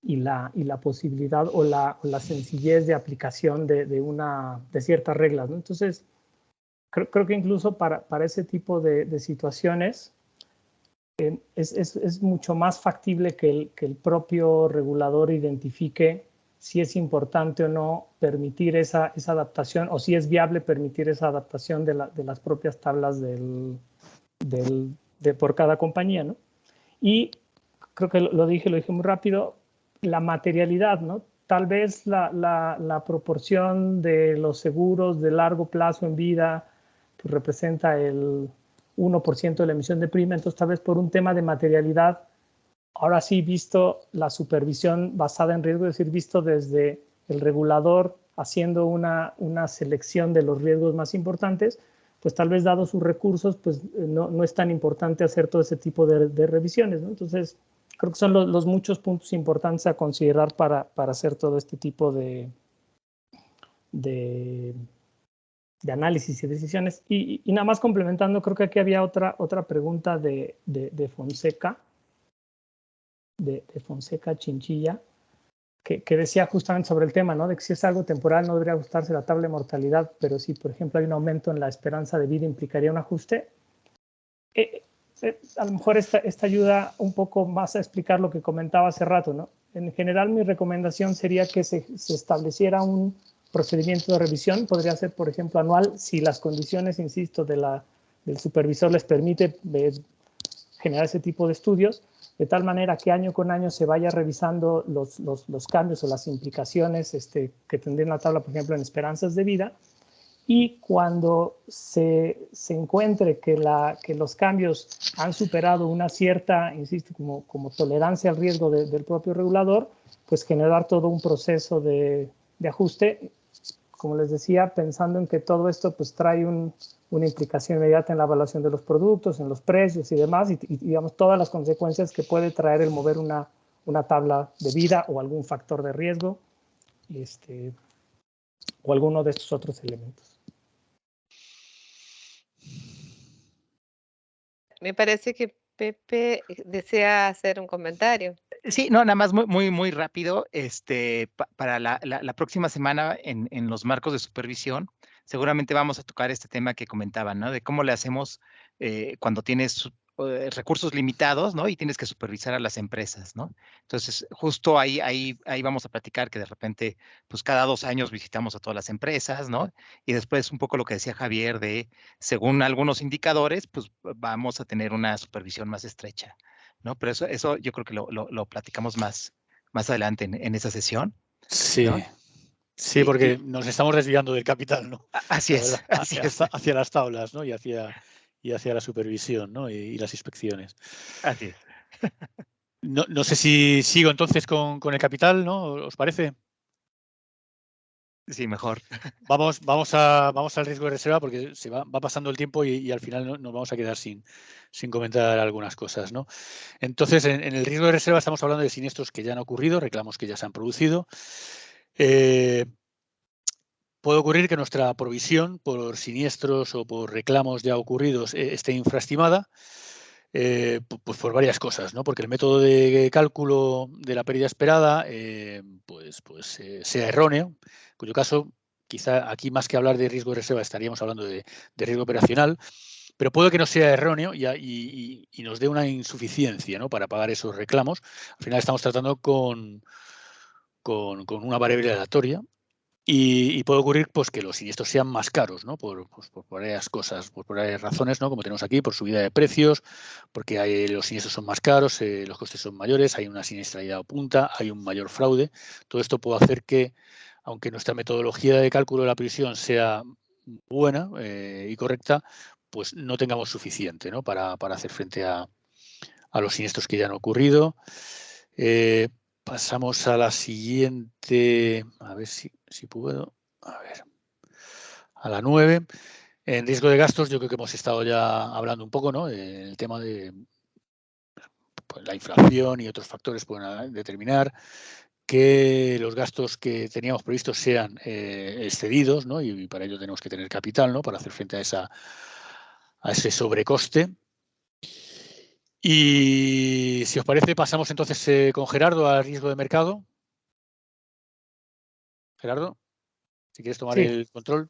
y la posibilidad o la sencillez de aplicación de ciertas reglas, ¿no? Entonces, creo que incluso para ese tipo de situaciones es mucho más factible que el propio regulador identifique si es importante o no permitir esa adaptación, o si es viable permitir esa adaptación de las propias tablas por cada compañía, ¿no? Y creo que lo dije muy rápido, la materialidad, ¿no? Tal vez la proporción de los seguros de largo plazo en vida pues, representa el 1% de la emisión de prima, entonces tal vez por un tema de materialidad, ahora sí visto la supervisión basada en riesgo, es decir, visto desde el regulador haciendo una selección de los riesgos más importantes, pues tal vez dado sus recursos, pues no es tan importante hacer todo ese tipo de revisiones, ¿no? Entonces, creo que son los muchos puntos importantes a considerar para hacer todo este tipo de análisis y decisiones. Y nada más complementando, creo que aquí había otra pregunta de Fonseca, de Fonseca Chinchilla, que decía justamente sobre el tema, ¿no? De que si es algo temporal no debería ajustarse la tabla de mortalidad, pero si, por ejemplo, hay un aumento en la esperanza de vida, implicaría un ajuste. A lo mejor esta ayuda un poco más a explicar lo que comentaba hace rato, ¿no? En general, mi recomendación sería que se estableciera un procedimiento de revisión, podría ser, por ejemplo, anual, si las condiciones, insisto, del supervisor les permite generar ese tipo de estudios, de tal manera que año con año se vaya revisando los cambios o las implicaciones que tendría la tabla, por ejemplo, en esperanzas de vida, y cuando se encuentre que los cambios han superado una cierta, insisto, como tolerancia al riesgo del propio regulador, pues generar todo un proceso de ajuste, como les decía, pensando en que todo esto pues trae una implicación inmediata en la evaluación de los productos, en los precios y demás, y digamos todas las consecuencias que puede traer el mover una tabla de vida o algún factor de riesgo o alguno de estos otros elementos. Me parece que Pepe desea hacer un comentario. Sí, no, nada más muy rápido. Para la próxima semana en los marcos de supervisión, seguramente vamos a tocar este tema que comentaban, ¿no? De cómo le hacemos cuando tienes recursos limitados, ¿no? Y tienes que supervisar a las empresas, ¿no? Entonces, justo ahí vamos a platicar que de repente, pues cada 2 años visitamos a todas las empresas, ¿no? Y después un poco lo que decía Javier de, según algunos indicadores, pues vamos a tener una supervisión más estrecha, ¿no? Pero eso yo creo que lo platicamos más adelante en esa sesión. Sí, ¿no? sí, porque nos estamos desviando del capital, ¿no? Así es. Hacia las tablas, ¿no? Y hacia la supervisión, ¿no? Y las inspecciones. Así es. No sé si sigo entonces con el capital, ¿no? ¿Os parece? Sí, mejor. Vamos al riesgo de reserva porque se va pasando el tiempo y al final nos vamos a quedar sin comentar algunas cosas, ¿no? Entonces, en el riesgo de reserva estamos hablando de siniestros que ya han ocurrido, reclamos que ya se han producido. Puede ocurrir que nuestra provisión por siniestros o por reclamos ya ocurridos esté infraestimada, pues por varias cosas, ¿no? Porque el método de cálculo de la pérdida esperada sea erróneo, en cuyo caso quizá aquí más que hablar de riesgo de reserva estaríamos hablando de riesgo operacional, pero puede que no sea erróneo y nos dé una insuficiencia, ¿no? Para pagar esos reclamos. Al final estamos tratando con una variable aleatoria. Y puede ocurrir pues, que los siniestros sean más caros, ¿no? Por varias cosas, por varias razones, ¿no? Como tenemos aquí, por subida de precios, porque los siniestros son más caros, los costes son mayores, hay una siniestralidad a punta, hay un mayor fraude. Todo esto puede hacer que, aunque nuestra metodología de cálculo de la previsión sea buena y correcta, pues no tengamos suficiente, ¿no? para hacer frente a los siniestros que ya han ocurrido. Pasamos a la siguiente, a ver si puedo, a ver, a la 9. En riesgo de gastos, yo creo que hemos estado ya hablando un poco, ¿no? El tema de pues, la inflación y otros factores pueden determinar que los gastos que teníamos previstos sean excedidos, ¿no? Y para ello tenemos que tener capital, ¿no? Para hacer frente a ese sobrecoste. Y si os parece, pasamos entonces con Gerardo al riesgo de mercado. Gerardo, si quieres tomar Sí. el control.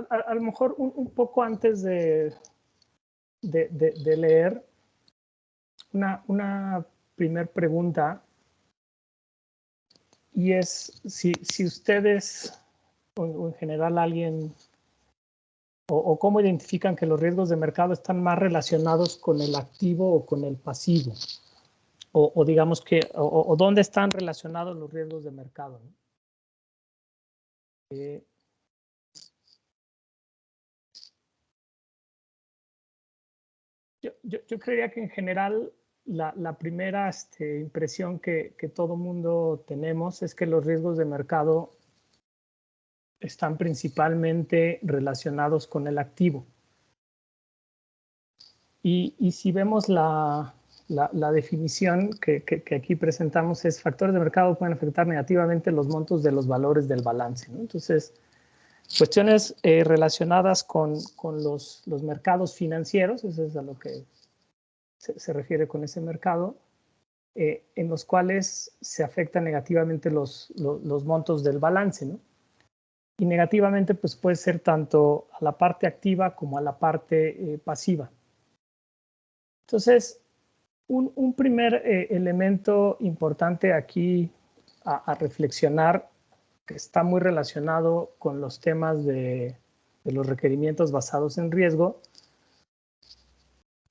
A lo mejor un poco antes de leer, una primer pregunta, y es si ustedes o en general alguien o cómo identifican que los riesgos de mercado están más relacionados con el activo o con el pasivo, o digamos que o dónde están relacionados los riesgos de mercado, ¿no? Yo creería que en general la primera impresión que todo mundo tenemos es que los riesgos de mercado están principalmente relacionados con el activo. Y si vemos la definición que aquí presentamos, es factores de mercado pueden afectar negativamente los montos de los valores del balance, ¿no? Entonces, cuestiones relacionadas con los mercados financieros, eso es a lo que se refiere con ese mercado, en los cuales se afectan negativamente los montos del balance, ¿no? Y negativamente pues puede ser tanto a la parte activa como a la parte pasiva. Entonces, un primer elemento importante aquí a reflexionar, que está muy relacionado con los temas de los requerimientos basados en riesgo,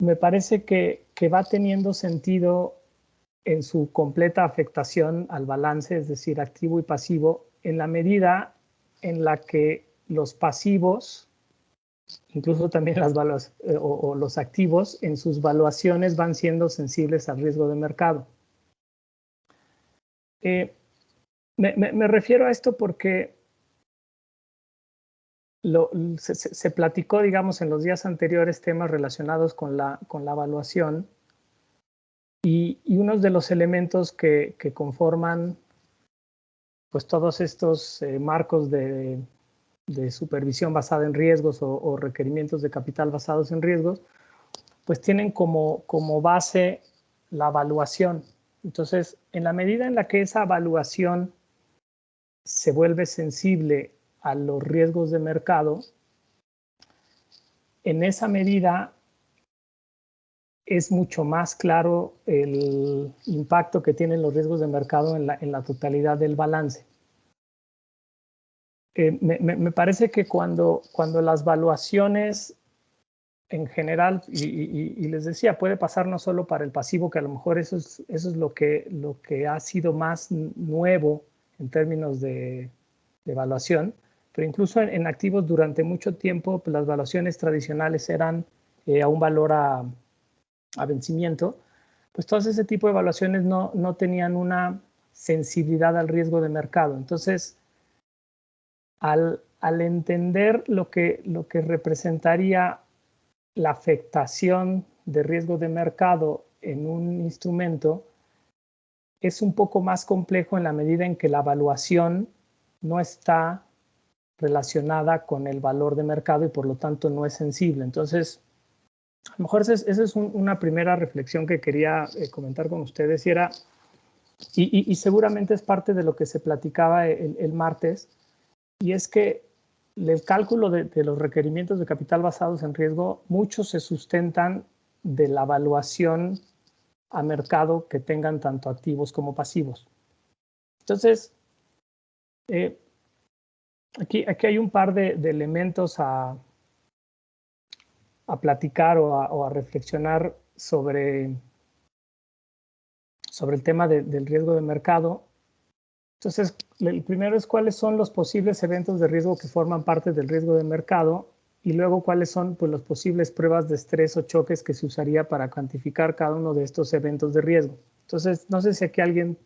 me parece que va teniendo sentido en su completa afectación al balance, es decir, activo y pasivo, en la medida en la que los pasivos, incluso también los activos, en sus valuaciones van siendo sensibles al riesgo de mercado. Me refiero a esto porque se platicó, digamos, en los días anteriores temas relacionados con la evaluación y uno de los elementos que conforman pues todos estos marcos de supervisión basada en riesgos o requerimientos de capital basados en riesgos, pues tienen como base la evaluación. Entonces, en la medida en la que esa evaluación se vuelve sensible a los riesgos de mercado, en esa medida es mucho más claro el impacto que tienen los riesgos de mercado en la totalidad del balance. Me parece que cuando las valuaciones en general, y les decía, puede pasar no solo para el pasivo, que a lo mejor eso es lo que ha sido más nuevo en términos de evaluación, pero incluso en activos durante mucho tiempo pues las valuaciones tradicionales eran a un valor a vencimiento, pues todo ese tipo de evaluaciones no tenían una sensibilidad al riesgo de mercado. Entonces, al entender lo que representaría la afectación de riesgo de mercado en un instrumento, es un poco más complejo en la medida en que la evaluación no está relacionada con el valor de mercado y por lo tanto no es sensible. Entonces, a lo mejor esa es una primera reflexión que quería comentar con ustedes y seguramente es parte de lo que se platicaba el martes, y es que el cálculo de los requerimientos de capital basados en riesgo, muchos se sustentan de la evaluación a mercado que tengan tanto activos como pasivos. Entonces, aquí hay un par de elementos a platicar o a reflexionar sobre sobre el tema del riesgo de mercado. Entonces, el primero es cuáles son los posibles eventos de riesgo que forman parte del riesgo de mercado y luego cuáles son pues, las posibles pruebas de estrés o choques que se usaría para cuantificar cada uno de estos eventos de riesgo. Entonces, no sé si aquí alguien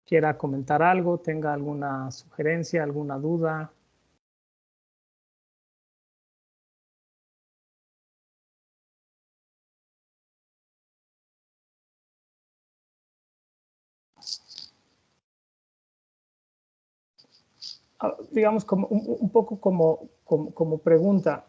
quiera comentar algo, tenga alguna sugerencia, alguna duda. Digamos, como, un poco como pregunta,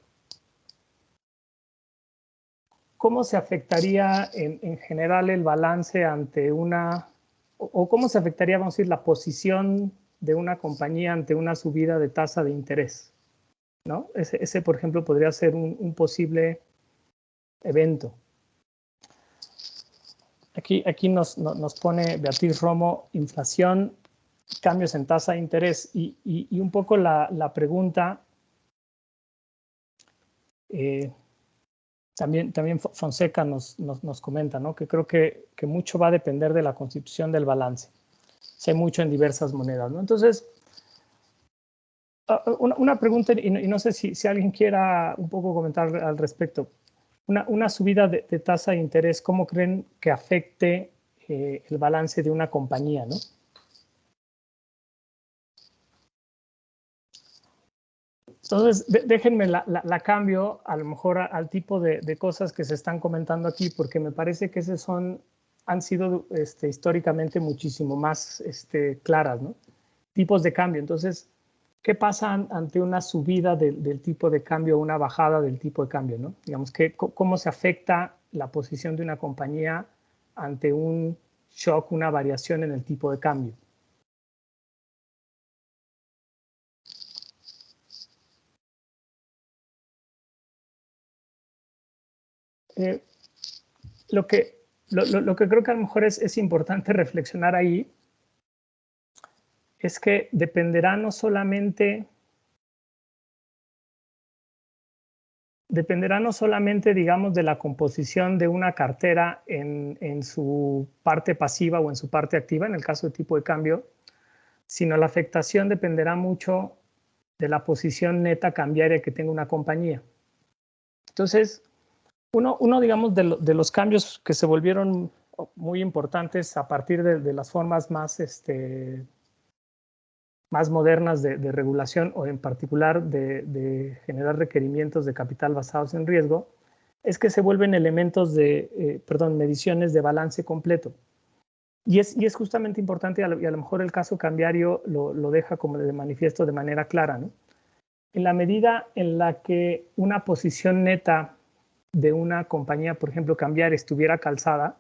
¿cómo se afectaría en general el balance ante una, o cómo se afectaría, vamos a decir, la posición de una compañía ante una subida de tasa de interés? ¿No? Ese, por ejemplo, podría ser un posible evento. Aquí nos pone Beatriz Romo, inflación, cambios en tasa de interés y un poco la pregunta, también Fonseca nos comenta, ¿no? Que creo que mucho va a depender de la constitución del balance. Sé mucho en diversas monedas, ¿no? Entonces, una pregunta, y no sé si alguien quiera un poco comentar al respecto. Una subida de tasa de interés, ¿cómo creen que afecte el balance de una compañía, ¿no? Entonces, déjenme la cambio a lo mejor al tipo de cosas que se están comentando aquí, porque me parece que esas han sido históricamente muchísimo más claras, ¿no? Tipos de cambio. Entonces, ¿qué pasa ante una subida del tipo de cambio o una bajada del tipo de cambio, ¿no? Digamos, ¿cómo se afecta la posición de una compañía ante un shock, una variación en el tipo de cambio? Lo que creo que a lo mejor es importante reflexionar ahí es que dependerá no solamente, digamos, de la composición de una cartera en su parte pasiva o en su parte activa, en el caso de tipo de cambio, sino la afectación dependerá mucho de la posición neta cambiaria que tenga una compañía. Entonces, uno digamos, de los cambios que se volvieron muy importantes a partir de las formas más modernas de regulación o en particular de generar requerimientos de capital basados en riesgo, es que se vuelven elementos mediciones de balance completo. Y es justamente importante, y a lo mejor el caso cambiario lo deja como de manifiesto de manera clara, ¿no? En la medida en la que una posición neta de una compañía, por ejemplo, cambiaria, estuviera calzada,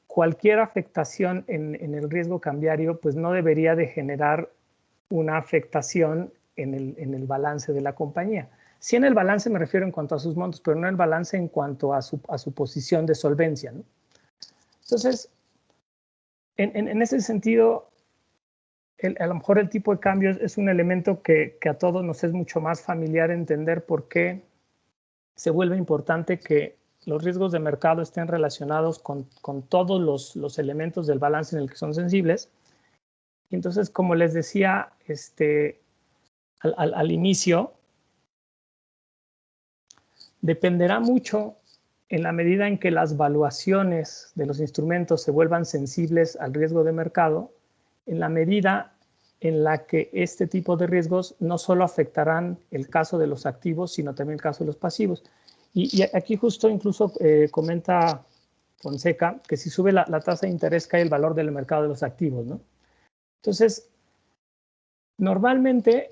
cualquier afectación en el riesgo cambiario pues no debería de generar una afectación en el balance de la compañía. Sí, en el balance me refiero en cuanto a sus montos, pero no en el balance en cuanto a su posición de solvencia, ¿no? Entonces, en ese sentido, a lo mejor el tipo de cambio es un elemento que a todos nos es mucho más familiar entender por qué se vuelve importante que los riesgos de mercado estén relacionados con todos los elementos del balance en el que son sensibles. Y entonces, como les decía al inicio, dependerá mucho en la medida en que las valuaciones de los instrumentos se vuelvan sensibles al riesgo de mercado, en la medida en la que este tipo de riesgos no solo afectarán el caso de los activos, sino también el caso de los pasivos. Y aquí justo incluso comenta Fonseca que si sube la tasa de interés cae el valor del mercado de los activos, ¿no? Entonces, normalmente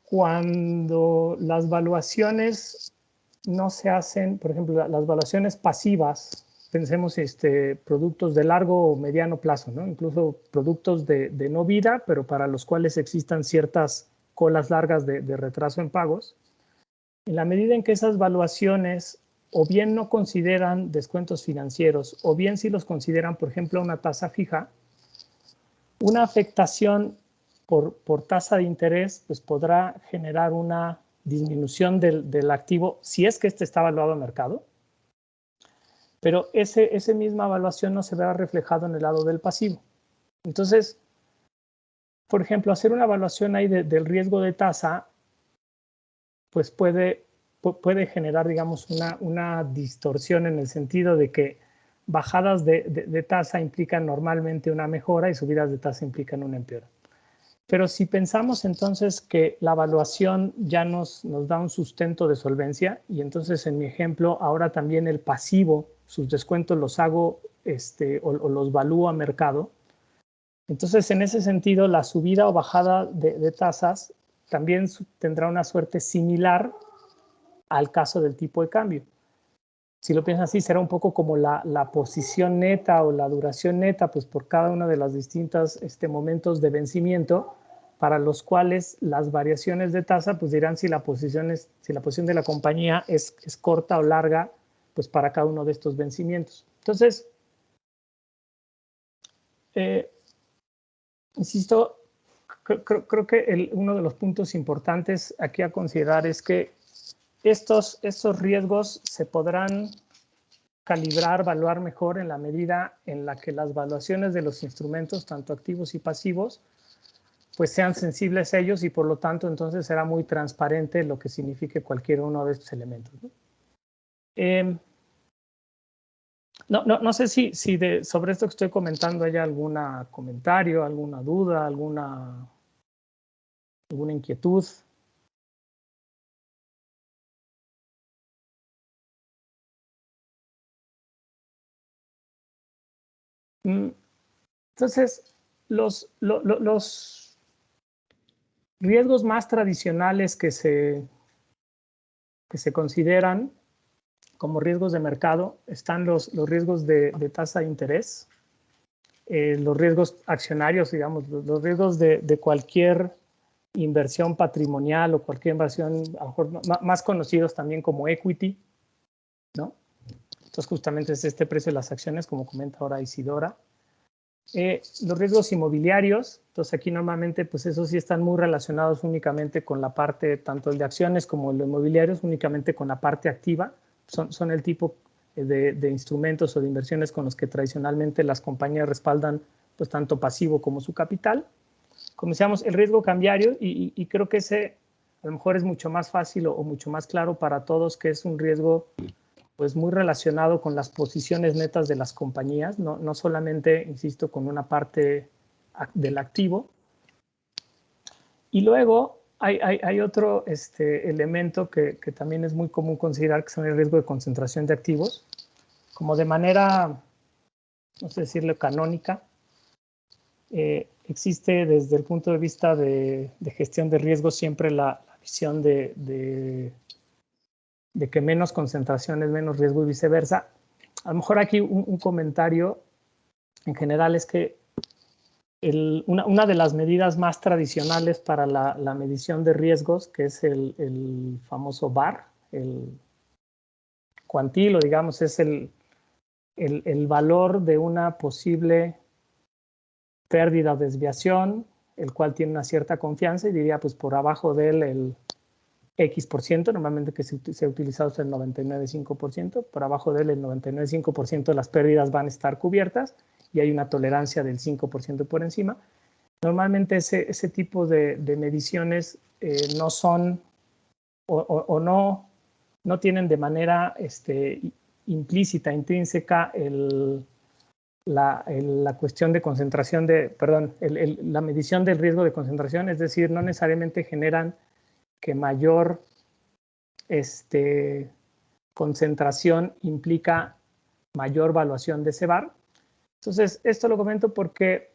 cuando las valuaciones no se hacen, por ejemplo, las valuaciones pasivas, pensemos productos de largo o mediano plazo, ¿no? Incluso productos de no vida, pero para los cuales existan ciertas colas largas de retraso en pagos. En la medida en que esas valuaciones o bien no consideran descuentos financieros o bien si los consideran, por ejemplo, una tasa fija, una afectación por tasa de interés pues podrá generar una disminución del activo si es que está valuado a mercado, pero esa misma evaluación no se verá reflejado en el lado del pasivo. Entonces, por ejemplo, hacer una evaluación ahí del riesgo de tasa, pues puede generar, digamos, una distorsión en el sentido de que bajadas de tasa implican normalmente una mejora y subidas de tasa implican una empeora. Pero si pensamos entonces que la evaluación ya nos da un sustento de solvencia, y entonces en mi ejemplo ahora también el pasivo, sus descuentos los hago o los valúo a mercado, entonces en ese sentido la subida o bajada de tasas también tendrá una suerte similar al caso del tipo de cambio. Si lo piensan así, será un poco como la posición neta o la duración neta, pues por cada uno de los distintos momentos de vencimiento, para los cuales las variaciones de tasa pues dirán si la posición de la compañía es corta o larga, pues para cada uno de estos vencimientos. Entonces, insisto, creo que uno de los puntos importantes aquí a considerar es que estos riesgos se podrán calibrar, evaluar mejor en la medida en la que las evaluaciones de los instrumentos, tanto activos y pasivos, pues sean sensibles a ellos y por lo tanto entonces será muy transparente lo que signifique cualquier uno de estos elementos, ¿no? No sé si sobre esto que estoy comentando hay algún comentario, alguna duda, alguna inquietud. Entonces, los riesgos más tradicionales que se consideran como riesgos de mercado están los riesgos de tasa de interés, los riesgos accionarios, digamos, los riesgos de cualquier inversión patrimonial o cualquier inversión, a lo mejor más conocidos también como equity, ¿no? Entonces, justamente es este precio de las acciones, como comenta ahora Isidora. Los riesgos inmobiliarios, entonces aquí normalmente pues esos sí están muy relacionados únicamente con la parte, tanto el de acciones como el de inmobiliarios, únicamente con la parte activa, son el tipo de instrumentos o de inversiones con los que tradicionalmente las compañías respaldan pues tanto pasivo como su capital. Como decíamos, el riesgo cambiario, y creo que ese a lo mejor es mucho más fácil o mucho más claro para todos, que es un riesgo pues muy relacionado con las posiciones netas de las compañías, no solamente, insisto, con una parte del activo. Y luego hay otro elemento que también es muy común considerar, que son el riesgo de concentración de activos, como de manera, no sé decirlo, canónica. Existe desde el punto de vista de gestión de riesgos siempre la visión de que menos concentración es menos riesgo y viceversa. A lo mejor aquí un comentario en general es que una de las medidas más tradicionales para la medición de riesgos, que es el famoso VaR, el cuantilo, digamos, es el valor de una posible pérdida o desviación, el cual tiene una cierta confianza, y diría pues por abajo de él el X%, normalmente que se ha utilizado es el 99,5%, por abajo de él el 99,5% de las pérdidas van a estar cubiertas y hay una tolerancia del 5% por encima. Normalmente ese tipo de mediciones no son o no tienen de manera implícita, intrínseca la cuestión de concentración la medición del riesgo de concentración, es decir, no necesariamente generan que mayor concentración implica mayor valuación de ese VaR. Entonces, esto lo comento porque,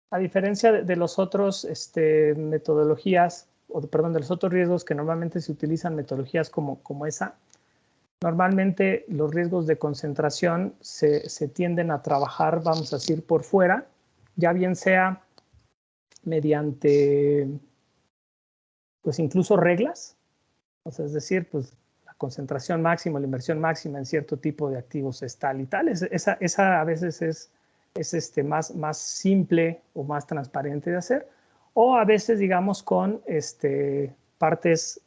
a diferencia de los otros metodologías, de los otros riesgos que normalmente se utilizan metodologías como esa, normalmente los riesgos de concentración se tienden a trabajar, vamos a decir, por fuera, ya bien sea mediante pues incluso reglas, o sea, es decir, pues la concentración máxima, la inversión máxima en cierto tipo de activos es tal y tal. Esa a veces es más simple o más transparente de hacer, o a veces, digamos, con partes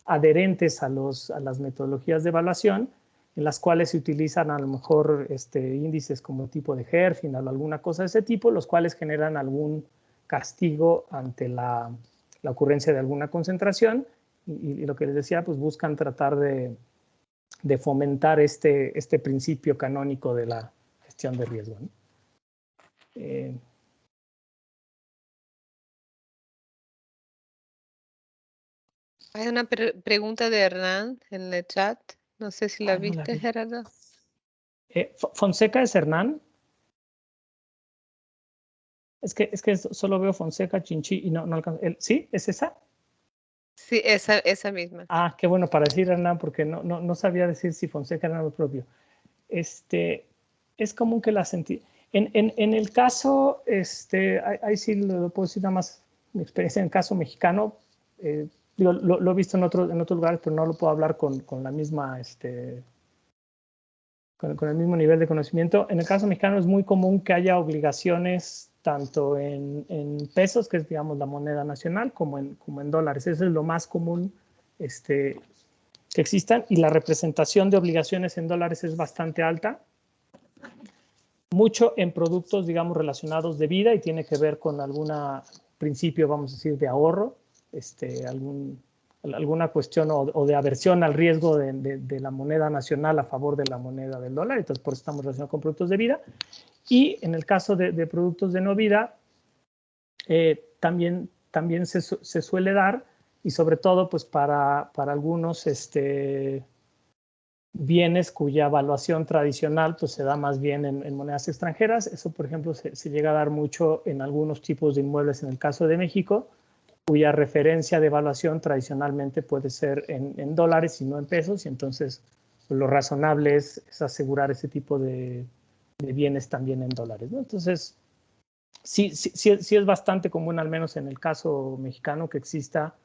adherentes a las metodologías de evaluación, en las cuales se utilizan a lo mejor índices como tipo de Herfindahl o alguna cosa de ese tipo, los cuales generan algún castigo ante la ocurrencia de alguna concentración, y lo que les decía, pues buscan tratar de fomentar este principio canónico de la gestión de riesgo, ¿no? Hay una pregunta de Hernán en el chat. No sé si la no la viste, vi. Gerardo. ¿Fonseca es Hernán? Es que solo veo Fonseca, Chinchi y no alcanzo. ¿Sí? ¿Es esa? Sí, esa misma. Ah, qué bueno para decir Hernán, porque no sabía decir si Fonseca era lo propio. Es común que la sentí. En el caso, ahí sí lo puedo decir nada más mi experiencia en el caso mexicano. Lo he visto en otros lugares, pero no lo puedo hablar con la misma, con el mismo nivel de conocimiento. En el caso mexicano es muy común que haya obligaciones tanto en pesos, que es, digamos, la moneda nacional, como en dólares. Eso es lo más común que existan, y la representación de obligaciones en dólares es bastante alta. Mucho en productos, digamos, relacionados de vida, y tiene que ver con algún principio, vamos a decir, de ahorro, alguna cuestión o de aversión al riesgo de la moneda nacional a favor de la moneda del dólar. Entonces, por eso estamos relacionados con productos de vida. Y en el caso de productos de no vida, también se suele dar, y sobre todo pues para algunos bienes cuya evaluación tradicional pues se da más bien en monedas extranjeras. Eso, por ejemplo, se llega a dar mucho en algunos tipos de inmuebles en el caso de México, cuya referencia de evaluación tradicionalmente puede ser en dólares y no en pesos, y entonces pues, lo razonable es asegurar ese tipo de bienes también en dólares, ¿no? Entonces, sí es bastante común, al menos en el caso mexicano, que exista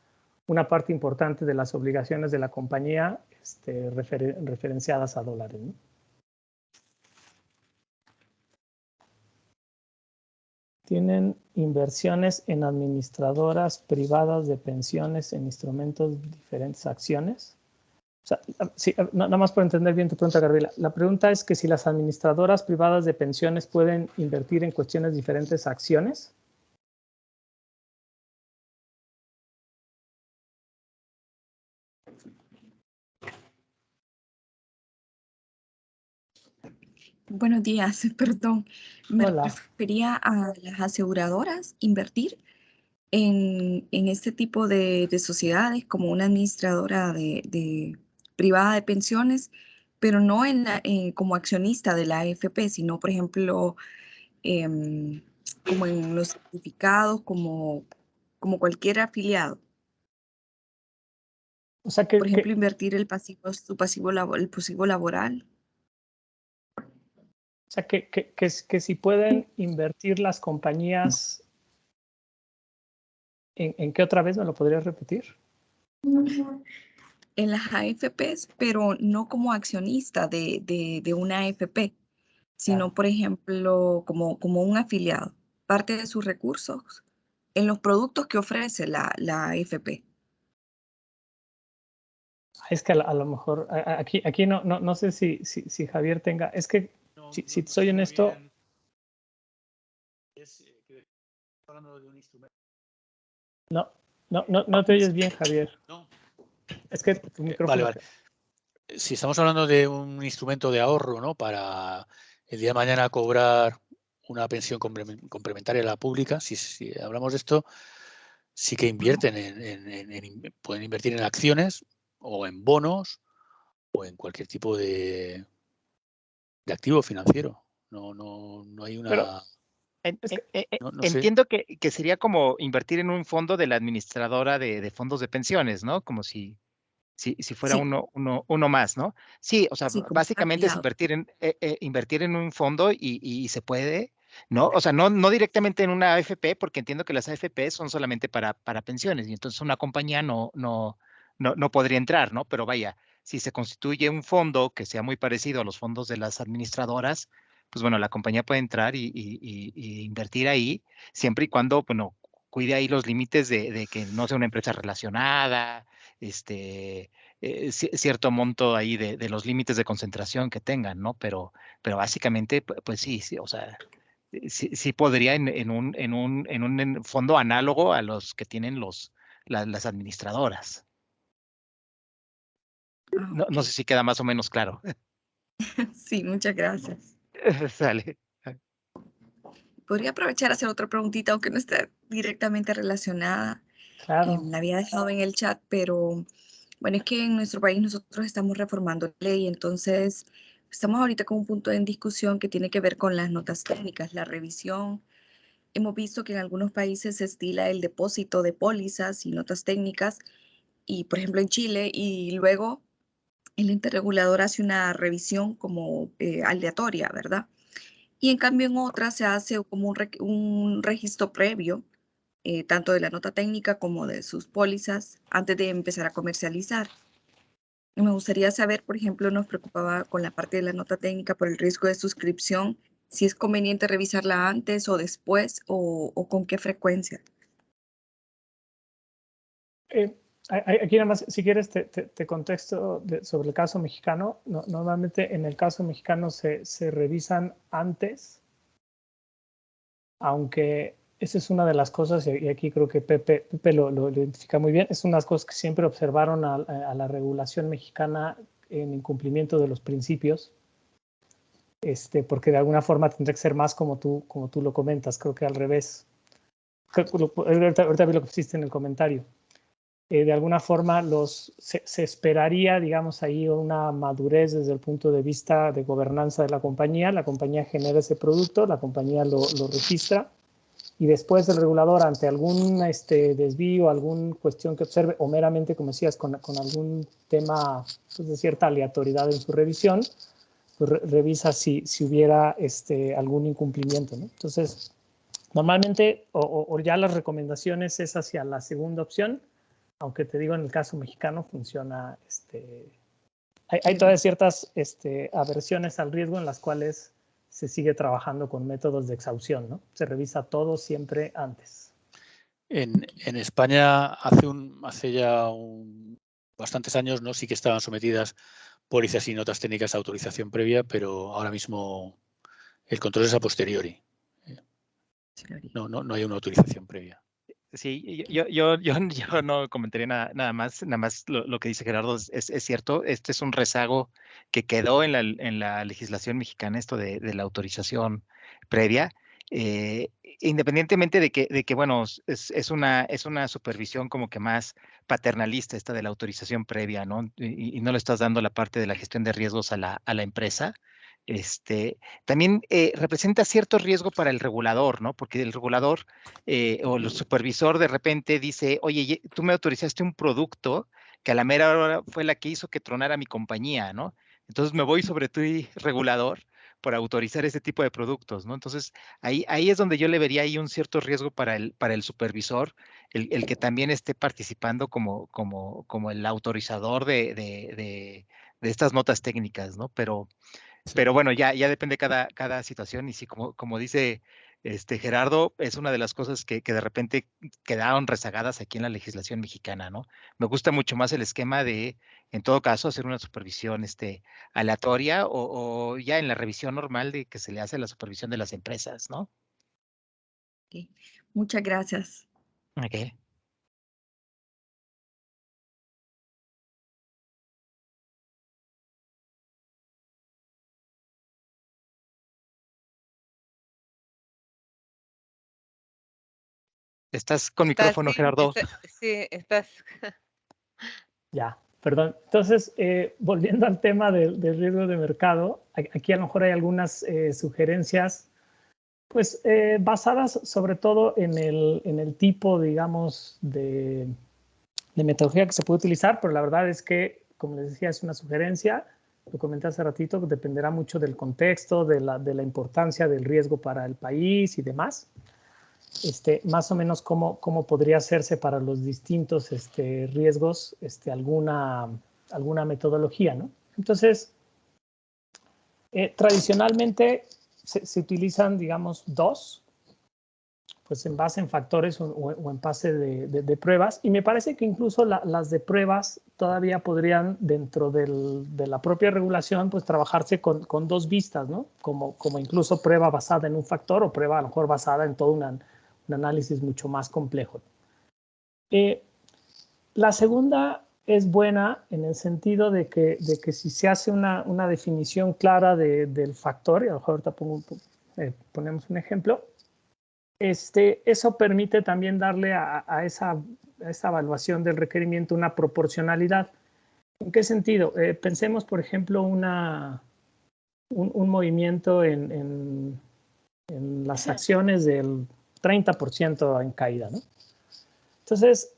una parte importante de las obligaciones de la compañía referenciadas a dólares, ¿no? Tienen inversiones en administradoras privadas de pensiones en instrumentos de diferentes acciones. O sea, sí, nada más por entender bien tu pregunta, Gabriela. La pregunta es que si las administradoras privadas de pensiones pueden invertir en cuestiones diferentes acciones. Buenos días, perdón. Me Hola. refería a las aseguradoras invertir en este tipo de sociedades como una administradora privada de pensiones, pero no como accionista de la AFP, sino, por ejemplo, como en los certificados, como cualquier afiliado. O sea, Por ejemplo, invertir el pasivo laboral. O sea, que si pueden invertir las compañías, ¿en qué otra vez me lo podrías repetir? En las AFPs, pero no como accionista de una AFP, sino, por ejemplo, como un afiliado, parte de sus recursos en los productos que ofrece la AFP. Es que a lo mejor, aquí no sé si Javier tenga, es que si soy honesto. No te oyes bien, Javier. No. Es que tu micrófono. Vale. Si estamos hablando de un instrumento de ahorro, ¿no? Para el día de mañana cobrar una pensión complementaria a la pública, si hablamos de esto, sí que invierten pueden invertir en acciones o en bonos o en cualquier tipo de activo financiero. No hay una... Pero entiendo que sería como invertir en un fondo de la administradora de fondos de pensiones, ¿no? Como si fuera Sí. uno más, ¿no? Sí, o sea, Sí, como básicamente es afiliado. invertir en un fondo y se puede, ¿no? O sea, no directamente en una AFP, porque entiendo que las AFP son solamente para pensiones, y entonces una compañía no podría entrar, ¿no? Pero vaya, si se constituye un fondo que sea muy parecido a los fondos de las administradoras, pues bueno, la compañía puede entrar y invertir ahí, siempre y cuando, bueno, cuide ahí los límites de que no sea una empresa relacionada, cierto monto ahí de los límites de concentración que tengan, ¿no? Pero básicamente, pues sí, o sea, sí podría en un fondo análogo a los que tienen las administradoras. No sé si queda más o menos claro. Sí, muchas gracias. Sale. Podría aprovechar a hacer otra preguntita, aunque no esté directamente relacionada. Claro. La había dejado en el chat, pero bueno, es que en nuestro país nosotros estamos reformando ley, entonces estamos ahorita con un punto en discusión que tiene que ver con las notas técnicas, la revisión. Hemos visto que en algunos países se estila el depósito de pólizas y notas técnicas, y por ejemplo en Chile, y luego el ente regulador hace una revisión como aleatoria, ¿verdad? Y en cambio en otras se hace como un registro previo, tanto de la nota técnica como de sus pólizas, antes de empezar a comercializar. Y me gustaría saber, por ejemplo, nos preocupaba con la parte de la nota técnica por el riesgo de suscripción, si es conveniente revisarla antes o después o con qué frecuencia. Aquí nada más, si quieres, te contesto sobre el caso mexicano. Normalmente en el caso mexicano se revisan antes, aunque esa es una de las cosas, y aquí creo que Pepe lo identifica muy bien, es una de las cosas que siempre observaron a la regulación mexicana en incumplimiento de los principios, porque de alguna forma tendría que ser más como tú lo comentas, creo que al revés. Ahorita vi lo que pusiste en el comentario. De alguna forma se esperaría, digamos, ahí una madurez desde el punto de vista de gobernanza de la compañía genera ese producto, la compañía lo registra, y después el regulador, ante algún desvío, alguna cuestión que observe, o meramente, como decías, con algún tema pues, de cierta aleatoriedad en su revisión, pues revisa si hubiera algún incumplimiento, ¿no? Entonces, normalmente, o ya las recomendaciones es hacia la segunda opción, aunque te digo, en el caso mexicano funciona, hay todavía ciertas aversiones al riesgo en las cuales se sigue trabajando con métodos de exhaustión, ¿no? Se revisa todo siempre antes. En España hace ya bastantes años, ¿no? Sí que estaban sometidas pólizas y notas técnicas a autorización previa, pero ahora mismo el control es a posteriori. No hay una autorización previa. Sí, yo no comentaría nada más lo que dice Gerardo es cierto. Este es un rezago que quedó en la legislación mexicana, esto de la autorización previa, independientemente de que bueno, es una supervisión como que más paternalista esta de la autorización previa, ¿no? Y no le estás dando la parte de la gestión de riesgos a la empresa. También representa cierto riesgo para el regulador, ¿no? Porque el regulador o el supervisor de repente dice, oye, tú me autorizaste un producto que a la mera hora fue la que hizo que tronara mi compañía, ¿no? Entonces me voy sobre ti, regulador, por autorizar ese tipo de productos, ¿no? Entonces ahí es donde yo le vería ahí un cierto riesgo para el supervisor, el que también esté participando como el autorizador de estas notas técnicas, ¿no? Pero bueno, ya depende cada situación y sí, como dice Gerardo, es una de las cosas que de repente quedaron rezagadas aquí en la legislación mexicana, ¿no? Me gusta mucho más el esquema de, en todo caso, hacer una supervisión aleatoria o ya en la revisión normal de que se le hace la supervisión de las empresas, ¿no? Okay. Muchas gracias. Ok. ¿Estás con micrófono, Gerardo? Sí, estás. Ya, perdón. Entonces, volviendo al tema del riesgo de mercado, aquí a lo mejor hay algunas sugerencias, pues basadas sobre todo en el tipo, digamos, de metodología que se puede utilizar, pero la verdad es que, como les decía, es una sugerencia, lo comenté hace ratito, dependerá mucho del contexto, de la importancia del riesgo para el país y demás. Más o menos cómo podría hacerse para los distintos riesgos alguna metodología, ¿no? Entonces, tradicionalmente se utilizan, digamos, dos. pues en base en factores o en base de pruebas. Y me parece que incluso las de pruebas todavía podrían, dentro de la propia regulación, pues trabajarse con dos vistas, ¿no? Como incluso prueba basada en un factor o prueba a lo mejor basada en todo un análisis mucho más complejo. La segunda es buena en el sentido de que si se hace una definición clara del factor, y a lo mejor ahorita ponemos un ejemplo, eso permite también darle a esa evaluación del requerimiento una proporcionalidad. ¿En qué sentido? Pensemos, por ejemplo, un movimiento en las acciones del 30% en caída, ¿no? Entonces,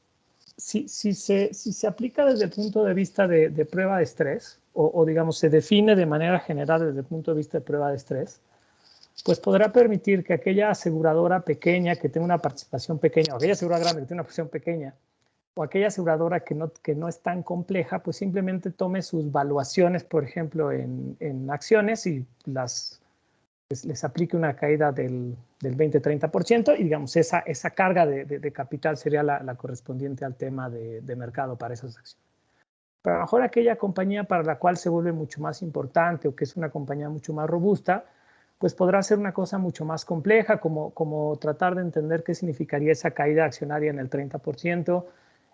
si se aplica desde el punto de vista de prueba de estrés, o digamos, se define de manera general desde el punto de vista de prueba de estrés, pues podrá permitir que aquella aseguradora pequeña que tenga una participación pequeña, o aquella aseguradora grande que tenga una participación pequeña, o aquella aseguradora que no es tan compleja, pues simplemente tome sus valuaciones, por ejemplo, en acciones y les aplique una caída del 20-30% y digamos esa carga de capital sería la correspondiente al tema de mercado para esas acciones. Pero a lo mejor aquella compañía para la cual se vuelve mucho más importante o que es una compañía mucho más robusta, pues podrá ser una cosa mucho más compleja, como tratar de entender qué significaría esa caída accionaria en el 30%,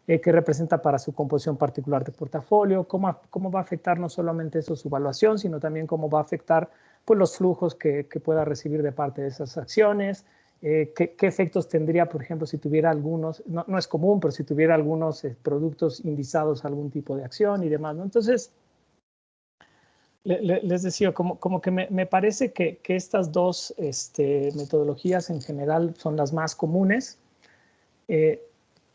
qué representa para su composición particular de portafolio, cómo va a afectar no solamente eso su evaluación, sino también cómo va a afectar pues, los flujos que pueda recibir de parte de esas acciones, qué efectos tendría, por ejemplo, si tuviera algunos, no es común, pero si tuviera algunos productos indizados a algún tipo de acción y demás, ¿no? Entonces, les decía, como que me parece que estas dos metodologías en general son las más comunes,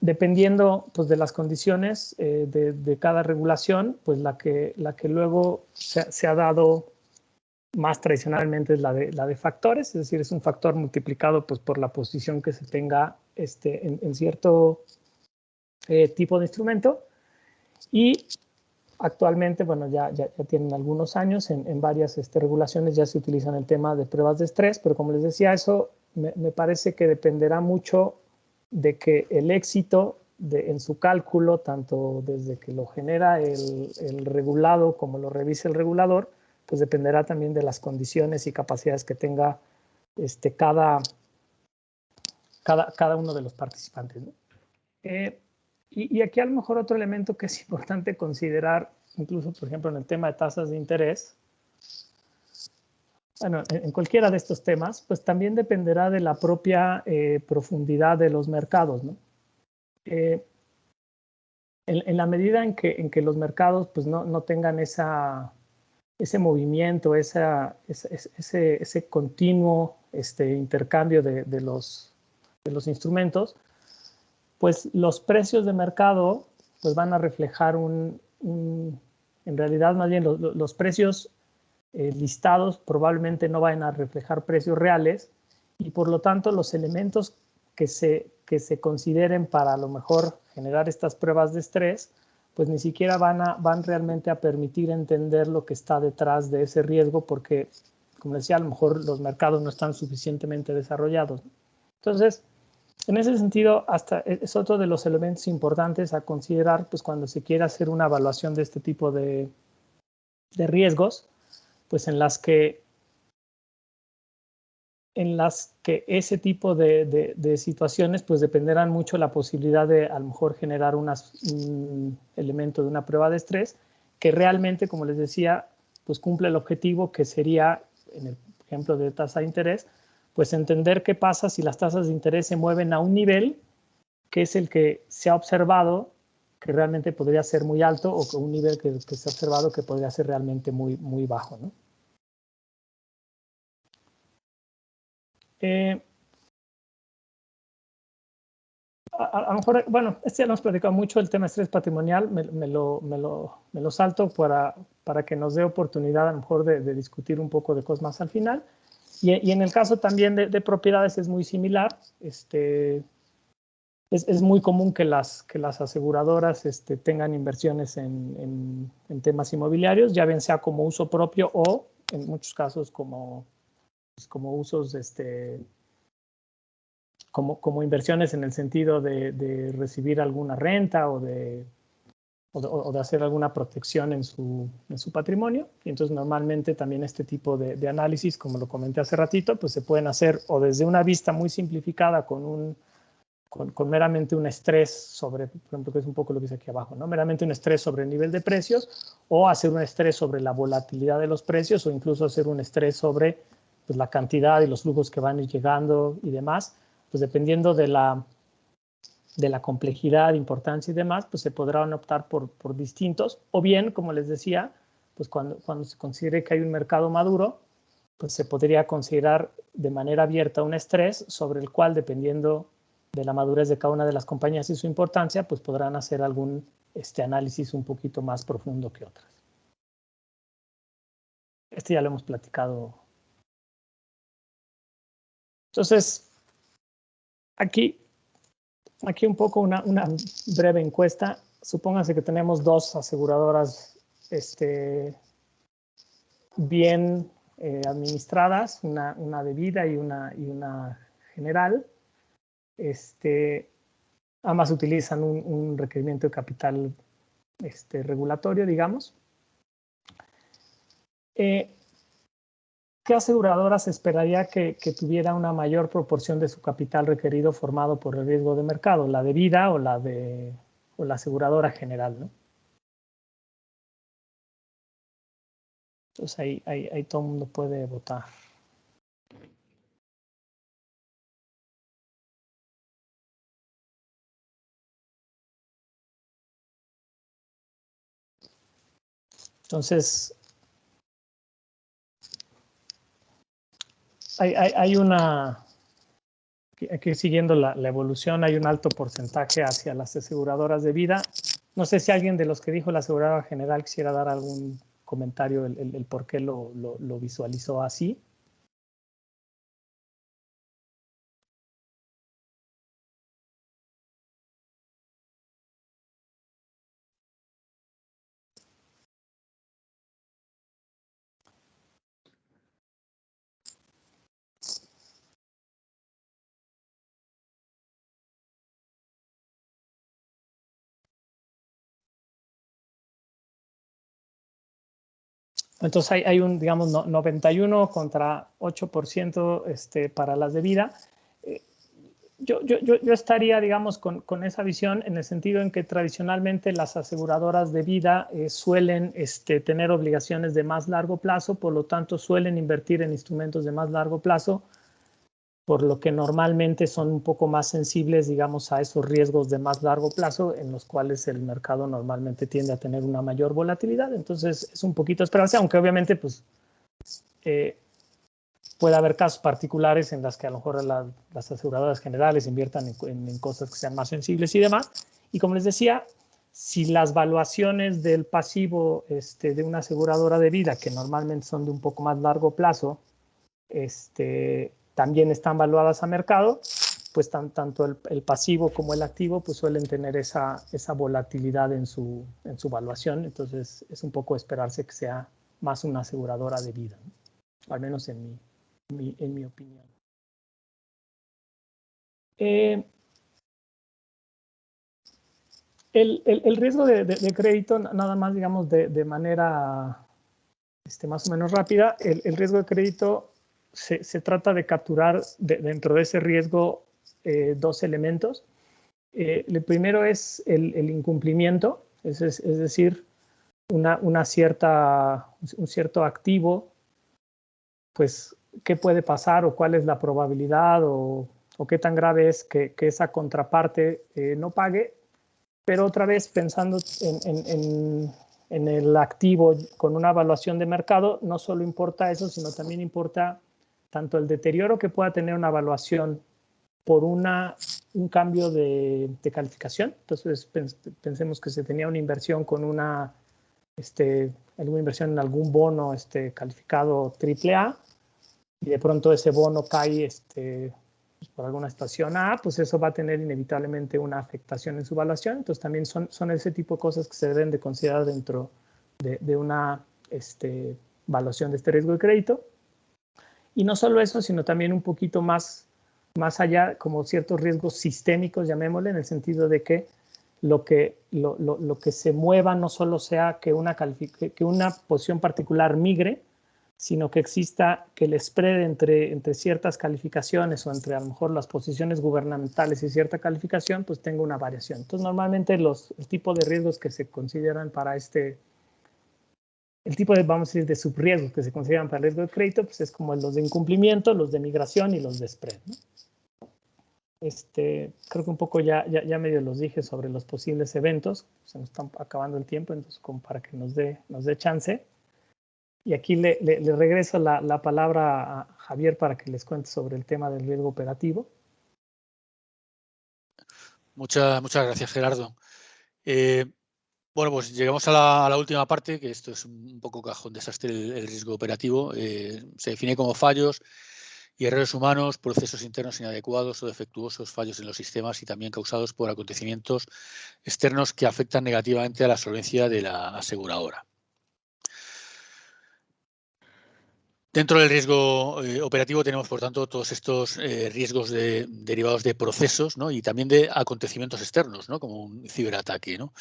dependiendo pues, de las condiciones de cada regulación, pues la que luego se ha dado más tradicionalmente es la de factores, es decir, es un factor multiplicado pues, por la posición que se tenga en cierto tipo de instrumento. Y actualmente, bueno, ya tienen algunos años, en varias regulaciones ya se utilizan el tema de pruebas de estrés, pero como les decía, eso me parece que dependerá mucho de que el éxito en su cálculo, tanto desde que lo genera el regulado como lo revise el regulador, pues dependerá también de las condiciones y capacidades que tenga cada uno de los participantes, ¿no? Y aquí a lo mejor otro elemento que es importante considerar, incluso por ejemplo en el tema de tasas de interés, bueno, en cualquiera de estos temas, pues también dependerá de la propia profundidad de los mercados, ¿no? En la medida en que los mercados pues no tengan ese movimiento, ese continuo intercambio de los instrumentos, pues los precios de mercado pues van a reflejar en realidad más bien los precios listados probablemente no van a reflejar precios reales y por lo tanto los elementos que se consideren para a lo mejor generar estas pruebas de estrés pues ni siquiera van realmente a permitir entender lo que está detrás de ese riesgo porque, como decía, a lo mejor los mercados no están suficientemente desarrollados. Entonces, en ese sentido, hasta es otro de los elementos importantes a considerar pues, cuando se quiere hacer una evaluación de este tipo de riesgos, pues en las que ese tipo de situaciones pues dependerán mucho la posibilidad de a lo mejor generar un elemento de una prueba de estrés que realmente, como les decía, pues cumple el objetivo que sería, en el ejemplo de tasa de interés, pues entender qué pasa si las tasas de interés se mueven a un nivel que es el que se ha observado que realmente podría ser muy alto o un nivel que se ha observado que podría ser realmente muy, muy bajo, ¿no? A lo mejor, bueno, ya nos platicado mucho el tema de estrés patrimonial, me lo salto para que nos dé oportunidad a lo mejor de discutir un poco de cosas más al final. Y en el caso también de propiedades es muy similar. Es muy común que las aseguradoras tengan inversiones en temas inmobiliarios, ya bien sea como uso propio o en muchos casos como usos como inversiones en el sentido de recibir alguna renta o de hacer alguna protección en su patrimonio. Y entonces normalmente también este tipo de análisis, como lo comenté hace ratito, pues se pueden hacer o desde una vista muy simplificada con meramente un estrés sobre, por ejemplo, que es un poco lo que dice aquí abajo, ¿no? Meramente un estrés sobre el nivel de precios, o hacer un estrés sobre la volatilidad de los precios, o incluso hacer un estrés sobre pues, la cantidad y los flujos que van llegando y demás. Pues dependiendo de la complejidad, importancia y demás, pues se podrán optar por distintos, o bien, como les decía, pues cuando se considere que hay un mercado maduro, pues se podría considerar de manera abierta un estrés sobre el cual, dependiendo de la madurez de cada una de las compañías y su importancia, pues podrán hacer algún análisis un poquito más profundo que otras. Este ya lo hemos platicado. Entonces, aquí un poco una breve encuesta. Supónganse que tenemos dos aseguradoras bien administradas, una de vida y una general. Ambas utilizan un requerimiento de capital regulatorio, digamos. ¿Qué aseguradora se esperaría que tuviera una mayor proporción de su capital requerido formado por el riesgo de mercado? ¿La de vida o la aseguradora general, ¿no? Entonces ahí todo el mundo puede votar. Entonces, hay una, aquí siguiendo la evolución, hay un alto porcentaje hacia las aseguradoras de vida. No sé si alguien de los que dijo la aseguradora general quisiera dar algún comentario, el por qué lo visualizó así. Entonces hay un, digamos, 91 contra 8% para las de vida. Yo estaría, digamos, con esa visión en el sentido en que tradicionalmente las aseguradoras de vida suelen tener obligaciones de más largo plazo, por lo tanto suelen invertir en instrumentos de más largo plazo, por lo que normalmente son un poco más sensibles, digamos, a esos riesgos de más largo plazo en los cuales el mercado normalmente tiende a tener una mayor volatilidad. Entonces es un poquito esperarse, aunque obviamente pues puede haber casos particulares en las que a lo mejor las aseguradoras generales inviertan en cosas que sean más sensibles y demás. Y como les decía, si las valuaciones del pasivo de una aseguradora de vida, que normalmente son de un poco más largo plazo, también están valuadas a mercado, pues tanto el pasivo como el activo pues suelen tener esa volatilidad en su valuación. Entonces es un poco esperarse que sea más una aseguradora de vida, ¿no? Al menos en mi opinión. El riesgo de crédito, nada más, digamos, de manera más o menos rápida, el riesgo de crédito se trata de capturar dentro de ese riesgo dos elementos. El primero es el incumplimiento, es decir, un cierto activo, pues, ¿qué puede pasar o cuál es la probabilidad o qué tan grave es que esa contraparte no pague? Pero otra vez, pensando en el activo con una evaluación de mercado, no solo importa eso, sino también importa tanto el deterioro que pueda tener una evaluación por un cambio de calificación. Entonces, pensemos que se tenía una inversión con alguna inversión en algún bono calificado AAA, y de pronto ese bono cae por alguna situación A, pues eso va a tener inevitablemente una afectación en su evaluación. Entonces también son ese tipo de cosas que se deben de considerar dentro de una evaluación de este riesgo de crédito. Y no solo eso, sino también un poquito más más allá como ciertos riesgos sistémicos, llamémosle, en el sentido de que lo que se mueva no solo sea que una posición particular migre, sino que exista que el spread entre ciertas calificaciones o entre a lo mejor las posiciones gubernamentales y cierta calificación, pues tenga una variación. Entonces, normalmente el tipo de riesgos que se consideran para el tipo de, vamos a decir, de subriesgos que se consideran para el riesgo de crédito, pues es como los de incumplimiento, los de migración y los de spread, ¿no? Creo que un poco ya medio los dije sobre los posibles eventos. Se nos está acabando el tiempo, entonces como para que nos dé chance. Y aquí le regreso la palabra a Javier para que les cuente sobre el tema del riesgo operativo. Muchas gracias, Gerardo. Bueno, pues llegamos a la última parte, que esto es un poco cajón desastre, el riesgo operativo. Se define como fallos y errores humanos, procesos internos inadecuados o defectuosos, fallos en los sistemas y también causados por acontecimientos externos que afectan negativamente a la solvencia de la aseguradora. Dentro del riesgo operativo tenemos, por tanto, todos estos riesgos derivados de procesos, ¿no? Y también de acontecimientos externos, ¿no? Como un ciberataque, ¿no?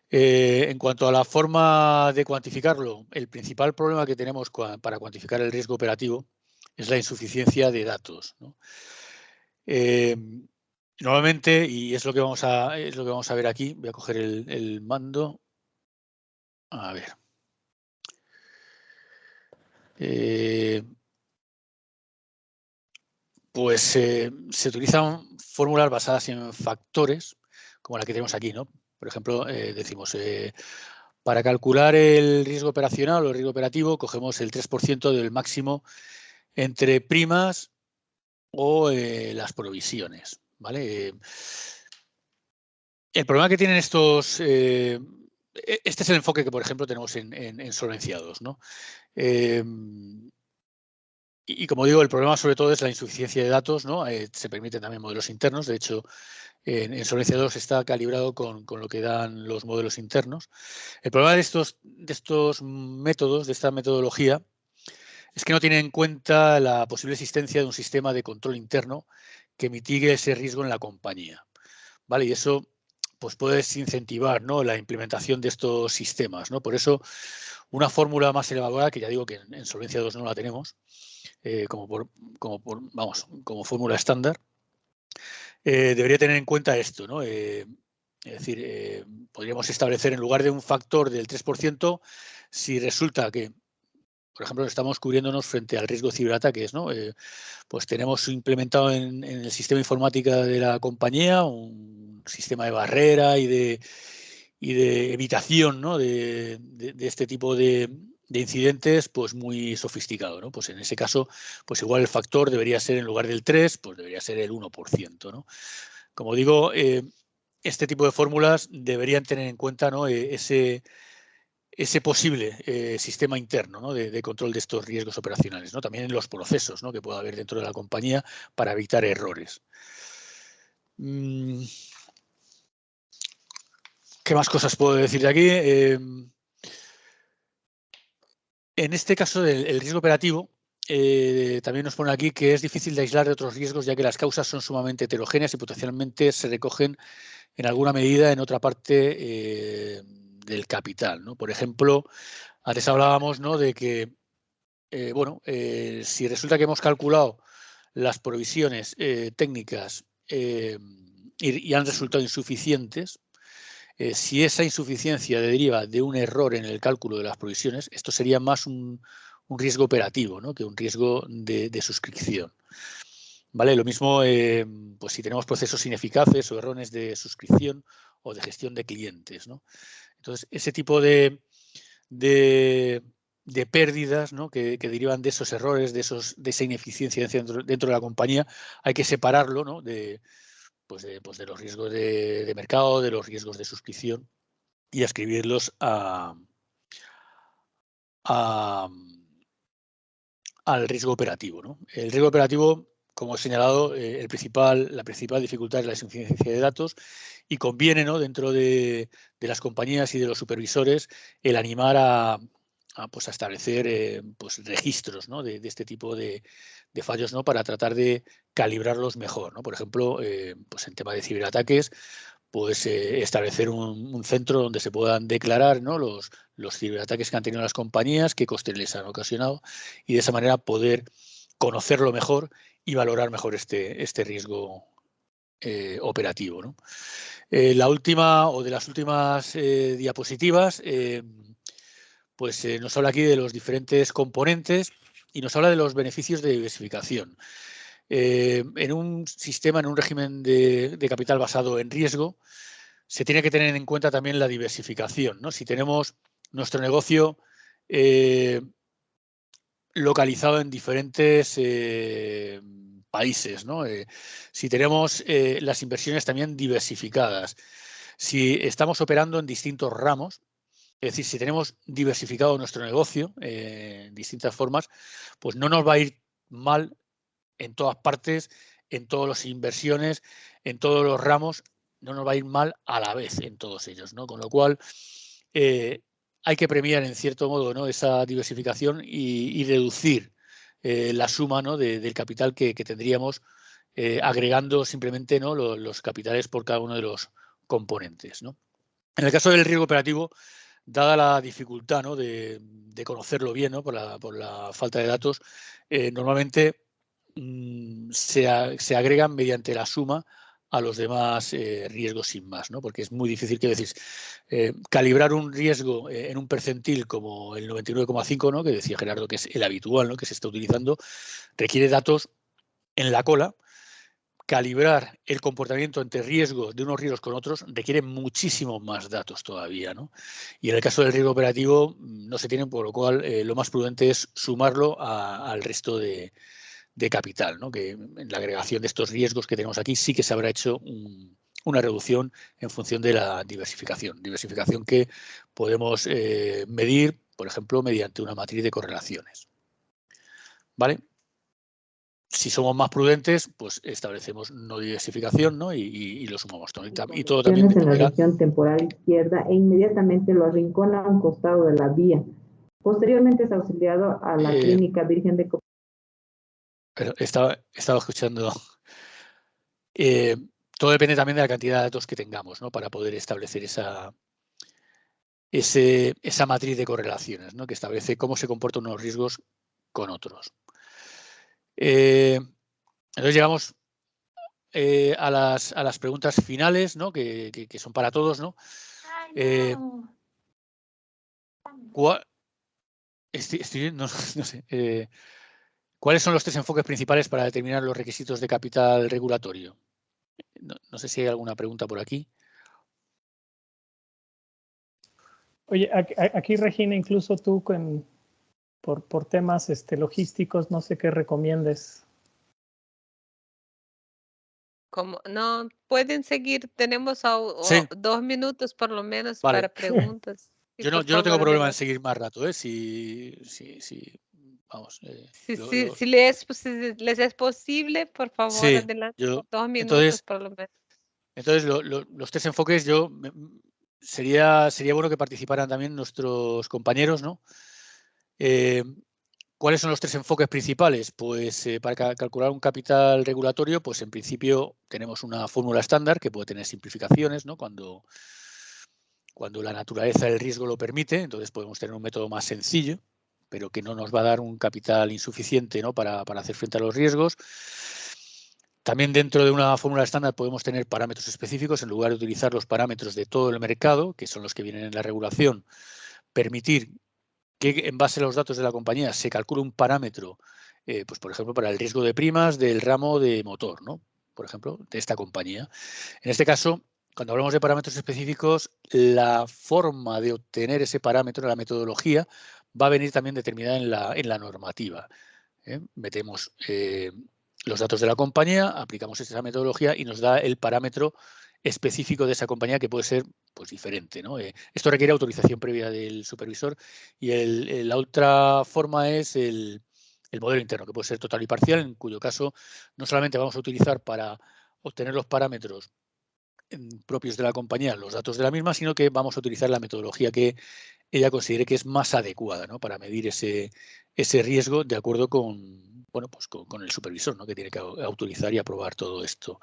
En cuanto a la forma de cuantificarlo, el principal problema que tenemos para cuantificar el riesgo operativo es la insuficiencia de datos, ¿no? Normalmente, y es lo que vamos a ver aquí, voy a coger el mando. A ver. Pues se utilizan fórmulas basadas en factores, como la que tenemos aquí, ¿no? Por ejemplo, decimos, para calcular el riesgo operacional o el riesgo operativo, cogemos el 3% del máximo entre primas o las provisiones, ¿vale? El problema que tienen estos... este es el enfoque que, por ejemplo, tenemos en Solvencia II, ¿no? Y como digo, el problema sobre todo es la insuficiencia de datos, ¿no? Se permiten también modelos internos. De hecho, en Solvencia II está calibrado con lo que dan los modelos internos. El problema de estos métodos, de esta metodología, es que no tienen en cuenta la posible existencia de un sistema de control interno que mitigue ese riesgo en la compañía, ¿vale? Y eso pues puede desincentivar, ¿no?, la implementación de estos sistemas, ¿no? Por eso, una fórmula más elevada, que ya digo que en Solvencia II no la tenemos, como fórmula estándar, debería tener en cuenta esto, ¿no? Es decir, podríamos establecer en lugar de un factor del 3%, si resulta que, por ejemplo, estamos cubriéndonos frente al riesgo de ciberataques, ¿no? Pues tenemos implementado en el sistema informática de la compañía un sistema de barrera y de evitación, ¿no?, de este tipo de incidentes, pues muy sofisticado, ¿no? Pues en ese caso, pues igual el factor debería ser, en lugar del 3, pues debería ser el 1%, ¿no? Como digo, este tipo de fórmulas deberían tener en cuenta, ¿no?, ese posible sistema interno, ¿no?, de control de estos riesgos operacionales, ¿no? También en los procesos, ¿no?, que pueda haber dentro de la compañía para evitar errores. ¿Qué más cosas puedo decir de aquí? En este caso del riesgo operativo, también nos pone aquí que es difícil de aislar de otros riesgos, ya que las causas son sumamente heterogéneas y potencialmente se recogen en alguna medida en otra parte del capital, ¿no? Por ejemplo, antes hablábamos, ¿no?, de que, si resulta que hemos calculado las provisiones técnicas y han resultado insuficientes, si esa insuficiencia deriva de un error en el cálculo de las provisiones, esto sería más un riesgo operativo, ¿no?, que un riesgo de suscripción. ¿Vale? Lo mismo, pues si tenemos procesos ineficaces o errores de suscripción o de gestión de clientes, ¿no? Entonces, ese tipo de pérdidas, ¿no?, que derivan de esos errores, de esa ineficiencia dentro de la compañía, hay que separarlo, ¿no?, de los riesgos de mercado, de los riesgos de suscripción, y ascribirlos al riesgo operativo, ¿no? El riesgo operativo, como he señalado, la principal dificultad es la insuficiencia de datos, y conviene, ¿no?, dentro de las compañías y de los supervisores, el animar a establecer registros, ¿no?, de este tipo de fallos, ¿no?, para tratar de calibrarlos mejor, ¿no? Por ejemplo, pues en tema de ciberataques, pues establecer un centro donde se puedan declarar, ¿no?, los ciberataques que han tenido las compañías, qué costes les han ocasionado, y de esa manera poder conocerlo mejor y valorar mejor este riesgo operativo, ¿no? La última o de las últimas diapositivas, pues nos habla aquí de los diferentes componentes y nos habla de los beneficios de diversificación. En un sistema, en un régimen de capital basado en riesgo, se tiene que tener en cuenta también la diversificación, ¿no? Si tenemos nuestro negocio localizado en diferentes países, ¿no? Si tenemos las inversiones también diversificadas, si estamos operando en distintos ramos, es decir, si tenemos diversificado nuestro negocio en distintas formas, pues no nos va a ir mal en todas partes, en todas las inversiones, en todos los ramos, no nos va a ir mal a la vez en todos ellos, ¿no? Con lo cual, hay que premiar en cierto modo, ¿no?, esa diversificación y reducir la suma, ¿no?, del capital que tendríamos agregando simplemente, ¿no?, los capitales por cada uno de los componentes, ¿no? En el caso del riesgo operativo, dada la dificultad, ¿no?, de conocerlo bien, ¿no?, por la falta de datos, normalmente se agregan mediante la suma a los demás riesgos sin más, ¿no? Porque es muy difícil, que decís, calibrar un riesgo en un percentil como el 99,5, ¿no?, que decía Gerardo, que es el habitual, ¿no?, que se está utilizando, requiere datos en la cola. Calibrar el comportamiento entre riesgos de unos riesgos con otros requiere muchísimos más datos todavía, ¿no? Y en el caso del riesgo operativo no se tienen, por lo cual lo más prudente es sumarlo al resto de capital, ¿no? Que en la agregación de estos riesgos que tenemos aquí sí que se habrá hecho una reducción en función de la diversificación. Diversificación que podemos medir, por ejemplo, mediante una matriz de correlaciones. ¿Vale? Si somos más prudentes, pues establecemos no diversificación, ¿no? Y lo sumamos todo. Y todo también en la región temporal izquierda e inmediatamente lo arrincona a un costado de la vía. Posteriormente es auxiliado a la Clínica Virgen de Pero estaba escuchando. Todo depende también de la cantidad de datos que tengamos, ¿no?, para poder establecer esa matriz de correlaciones, ¿no?, que establece cómo se comportan unos riesgos con otros. Entonces llegamos a las preguntas finales, ¿no?, que son para todos, ¿no? No sé. ¿Cuáles son los tres enfoques principales para determinar los requisitos de capital regulatorio? No sé si hay alguna pregunta por aquí. Oye, aquí Regina, incluso tú por temas logísticos, no sé qué recomiendes. Como no pueden seguir, tenemos Sí. 2 minutos por lo menos Vale. para preguntas. Sí, Yo no tengo favor, problema en adelante. seguir más rato, ¿eh? Vamos. Si les es posible, por favor, Sí, adelante. 2 minutos entonces, por lo menos. los tres enfoques, sería bueno que participaran también nuestros compañeros, ¿no? ¿Cuáles son los tres enfoques principales? Pues para calcular un capital regulatorio, pues en principio tenemos una fórmula estándar que puede tener simplificaciones, ¿no?, cuando la naturaleza del riesgo lo permite. Entonces podemos tener un método más sencillo, pero que no nos va a dar un capital insuficiente, ¿no?, para hacer frente a los riesgos. También dentro de una fórmula estándar podemos tener parámetros específicos en lugar de utilizar los parámetros de todo el mercado, que son los que vienen en la regulación, permitir que en base a los datos de la compañía se calcule un parámetro, pues por ejemplo, para el riesgo de primas del ramo de motor, ¿no?, por ejemplo, de esta compañía. En este caso, cuando hablamos de parámetros específicos, la forma de obtener ese parámetro, la metodología, va a venir también determinada en la normativa. Metemos los datos de la compañía, aplicamos esa metodología y nos da el parámetro específico de esa compañía, que puede ser pues diferente, ¿no? Esto requiere autorización previa del supervisor, y la otra forma es el modelo interno, que puede ser total y parcial, en cuyo caso no solamente vamos a utilizar para obtener los parámetros propios de la compañía los datos de la misma, sino que vamos a utilizar la metodología que ella considere que es más adecuada, ¿no?, para medir ese riesgo de acuerdo con bueno, pues con el supervisor, ¿no? Que tiene que autorizar y aprobar todo esto.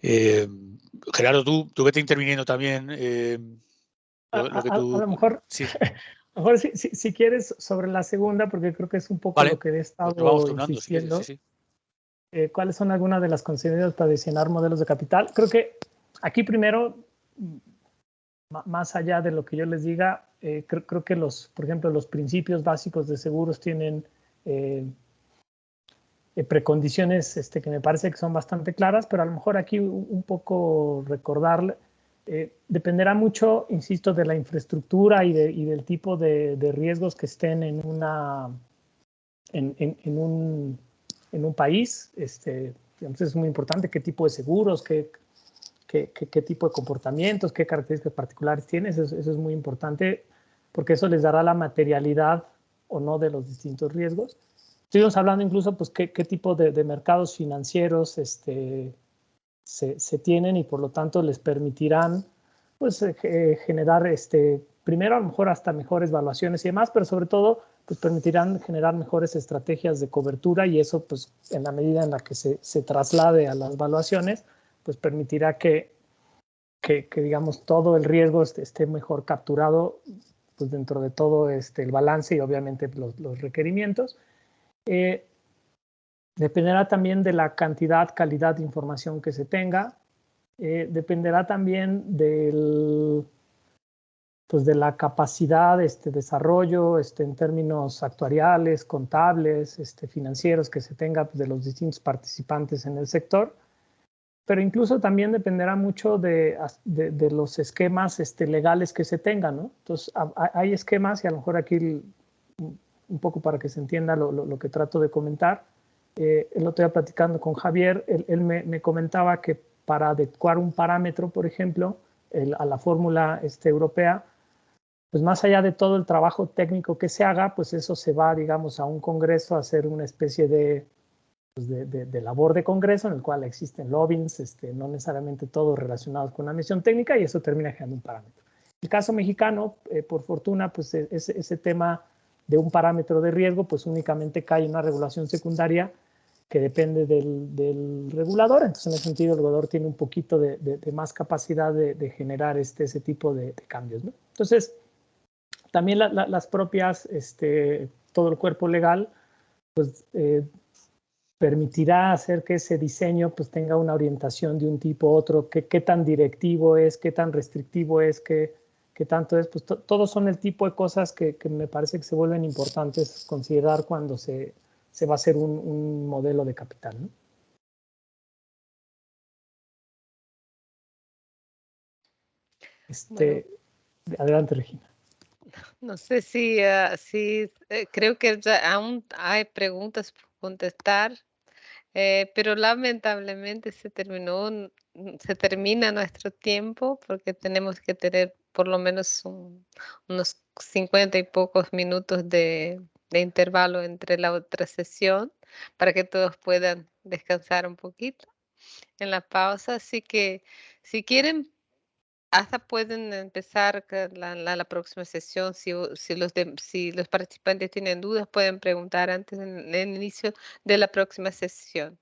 Gerardo, tú vete interviniendo también. Lo que tú... A lo mejor, sí. a lo mejor si quieres sobre la segunda, porque creo que es un poco Vale, lo que he lo vamos estado turnando, insistiendo. si quieres, sí. ¿Cuáles son algunas de las consideraciones para diseñar modelos de capital? Creo que aquí primero, más allá de lo que yo les diga, creo que por ejemplo, los principios básicos de seguros tienen precondiciones que me parece que son bastante claras, pero a lo mejor aquí un poco recordarle, dependerá mucho, insisto, de la infraestructura y del tipo de riesgos que estén en un país. Digamos, es muy importante qué tipo de seguros, qué tipo de comportamientos, qué características particulares tiene. Eso es muy importante porque eso les dará la materialidad o no de los distintos riesgos. Estuvimos hablando incluso pues qué tipo de mercados financieros se tienen y por lo tanto les permitirán pues generar primero a lo mejor hasta mejores valuaciones y demás, pero sobre todo pues permitirán generar mejores estrategias de cobertura y eso pues en la medida en la que se traslade a las valuaciones pues permitirá que digamos todo el riesgo esté mejor capturado pues dentro de todo el balance y obviamente los requerimientos. Dependerá también de la cantidad, calidad de información que se tenga. Dependerá también pues de la capacidad, desarrollo en términos actuariales, contables, financieros que se tenga pues, de los distintos participantes en el sector. Pero incluso también dependerá mucho de los esquemas legales que se tengan, ¿no? Entonces, hay esquemas y a lo mejor aquí un poco para que se entienda lo que trato de comentar. El otro día platicando con Javier, él me comentaba que para adecuar un parámetro, por ejemplo, a la fórmula europea, pues más allá de todo el trabajo técnico que se haga, pues eso se va, digamos, a un congreso a hacer una especie de labor de congreso en el cual existen lobbies, no necesariamente todos relacionados con una misión técnica y eso termina generando un parámetro. En el caso mexicano, por fortuna, pues ese tema de un parámetro de riesgo, pues únicamente cae en una regulación secundaria que depende del regulador. Entonces, en ese sentido, el regulador tiene un poquito de más capacidad de generar ese tipo de cambios, ¿no? Entonces, también las propias, todo el cuerpo legal, pues permitirá hacer que ese diseño pues tenga una orientación de un tipo u otro, qué tan directivo es, qué tan restrictivo es, qué tanto es, pues todos son el tipo de cosas que me parece que se vuelven importantes considerar cuando se va a hacer un modelo de capital, ¿no? Bueno, Adelante, Regina. no sé si creo que ya aún hay preguntas por contestar, pero lamentablemente se termina nuestro tiempo porque tenemos que tener por lo menos unos 50 y pocos minutos de intervalo entre la otra sesión para que todos puedan descansar un poquito en la pausa. Así que si quieren hasta pueden empezar la próxima sesión. Si los participantes tienen dudas, pueden preguntar antes en el inicio de la próxima sesión.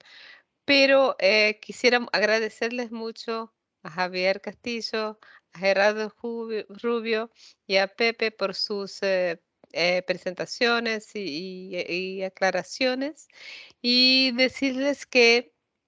Pero quisiera agradecerles mucho a Javier Castillo, a Gerardo Rubio y a Pepe por sus presentaciones y aclaraciones. Y decirles que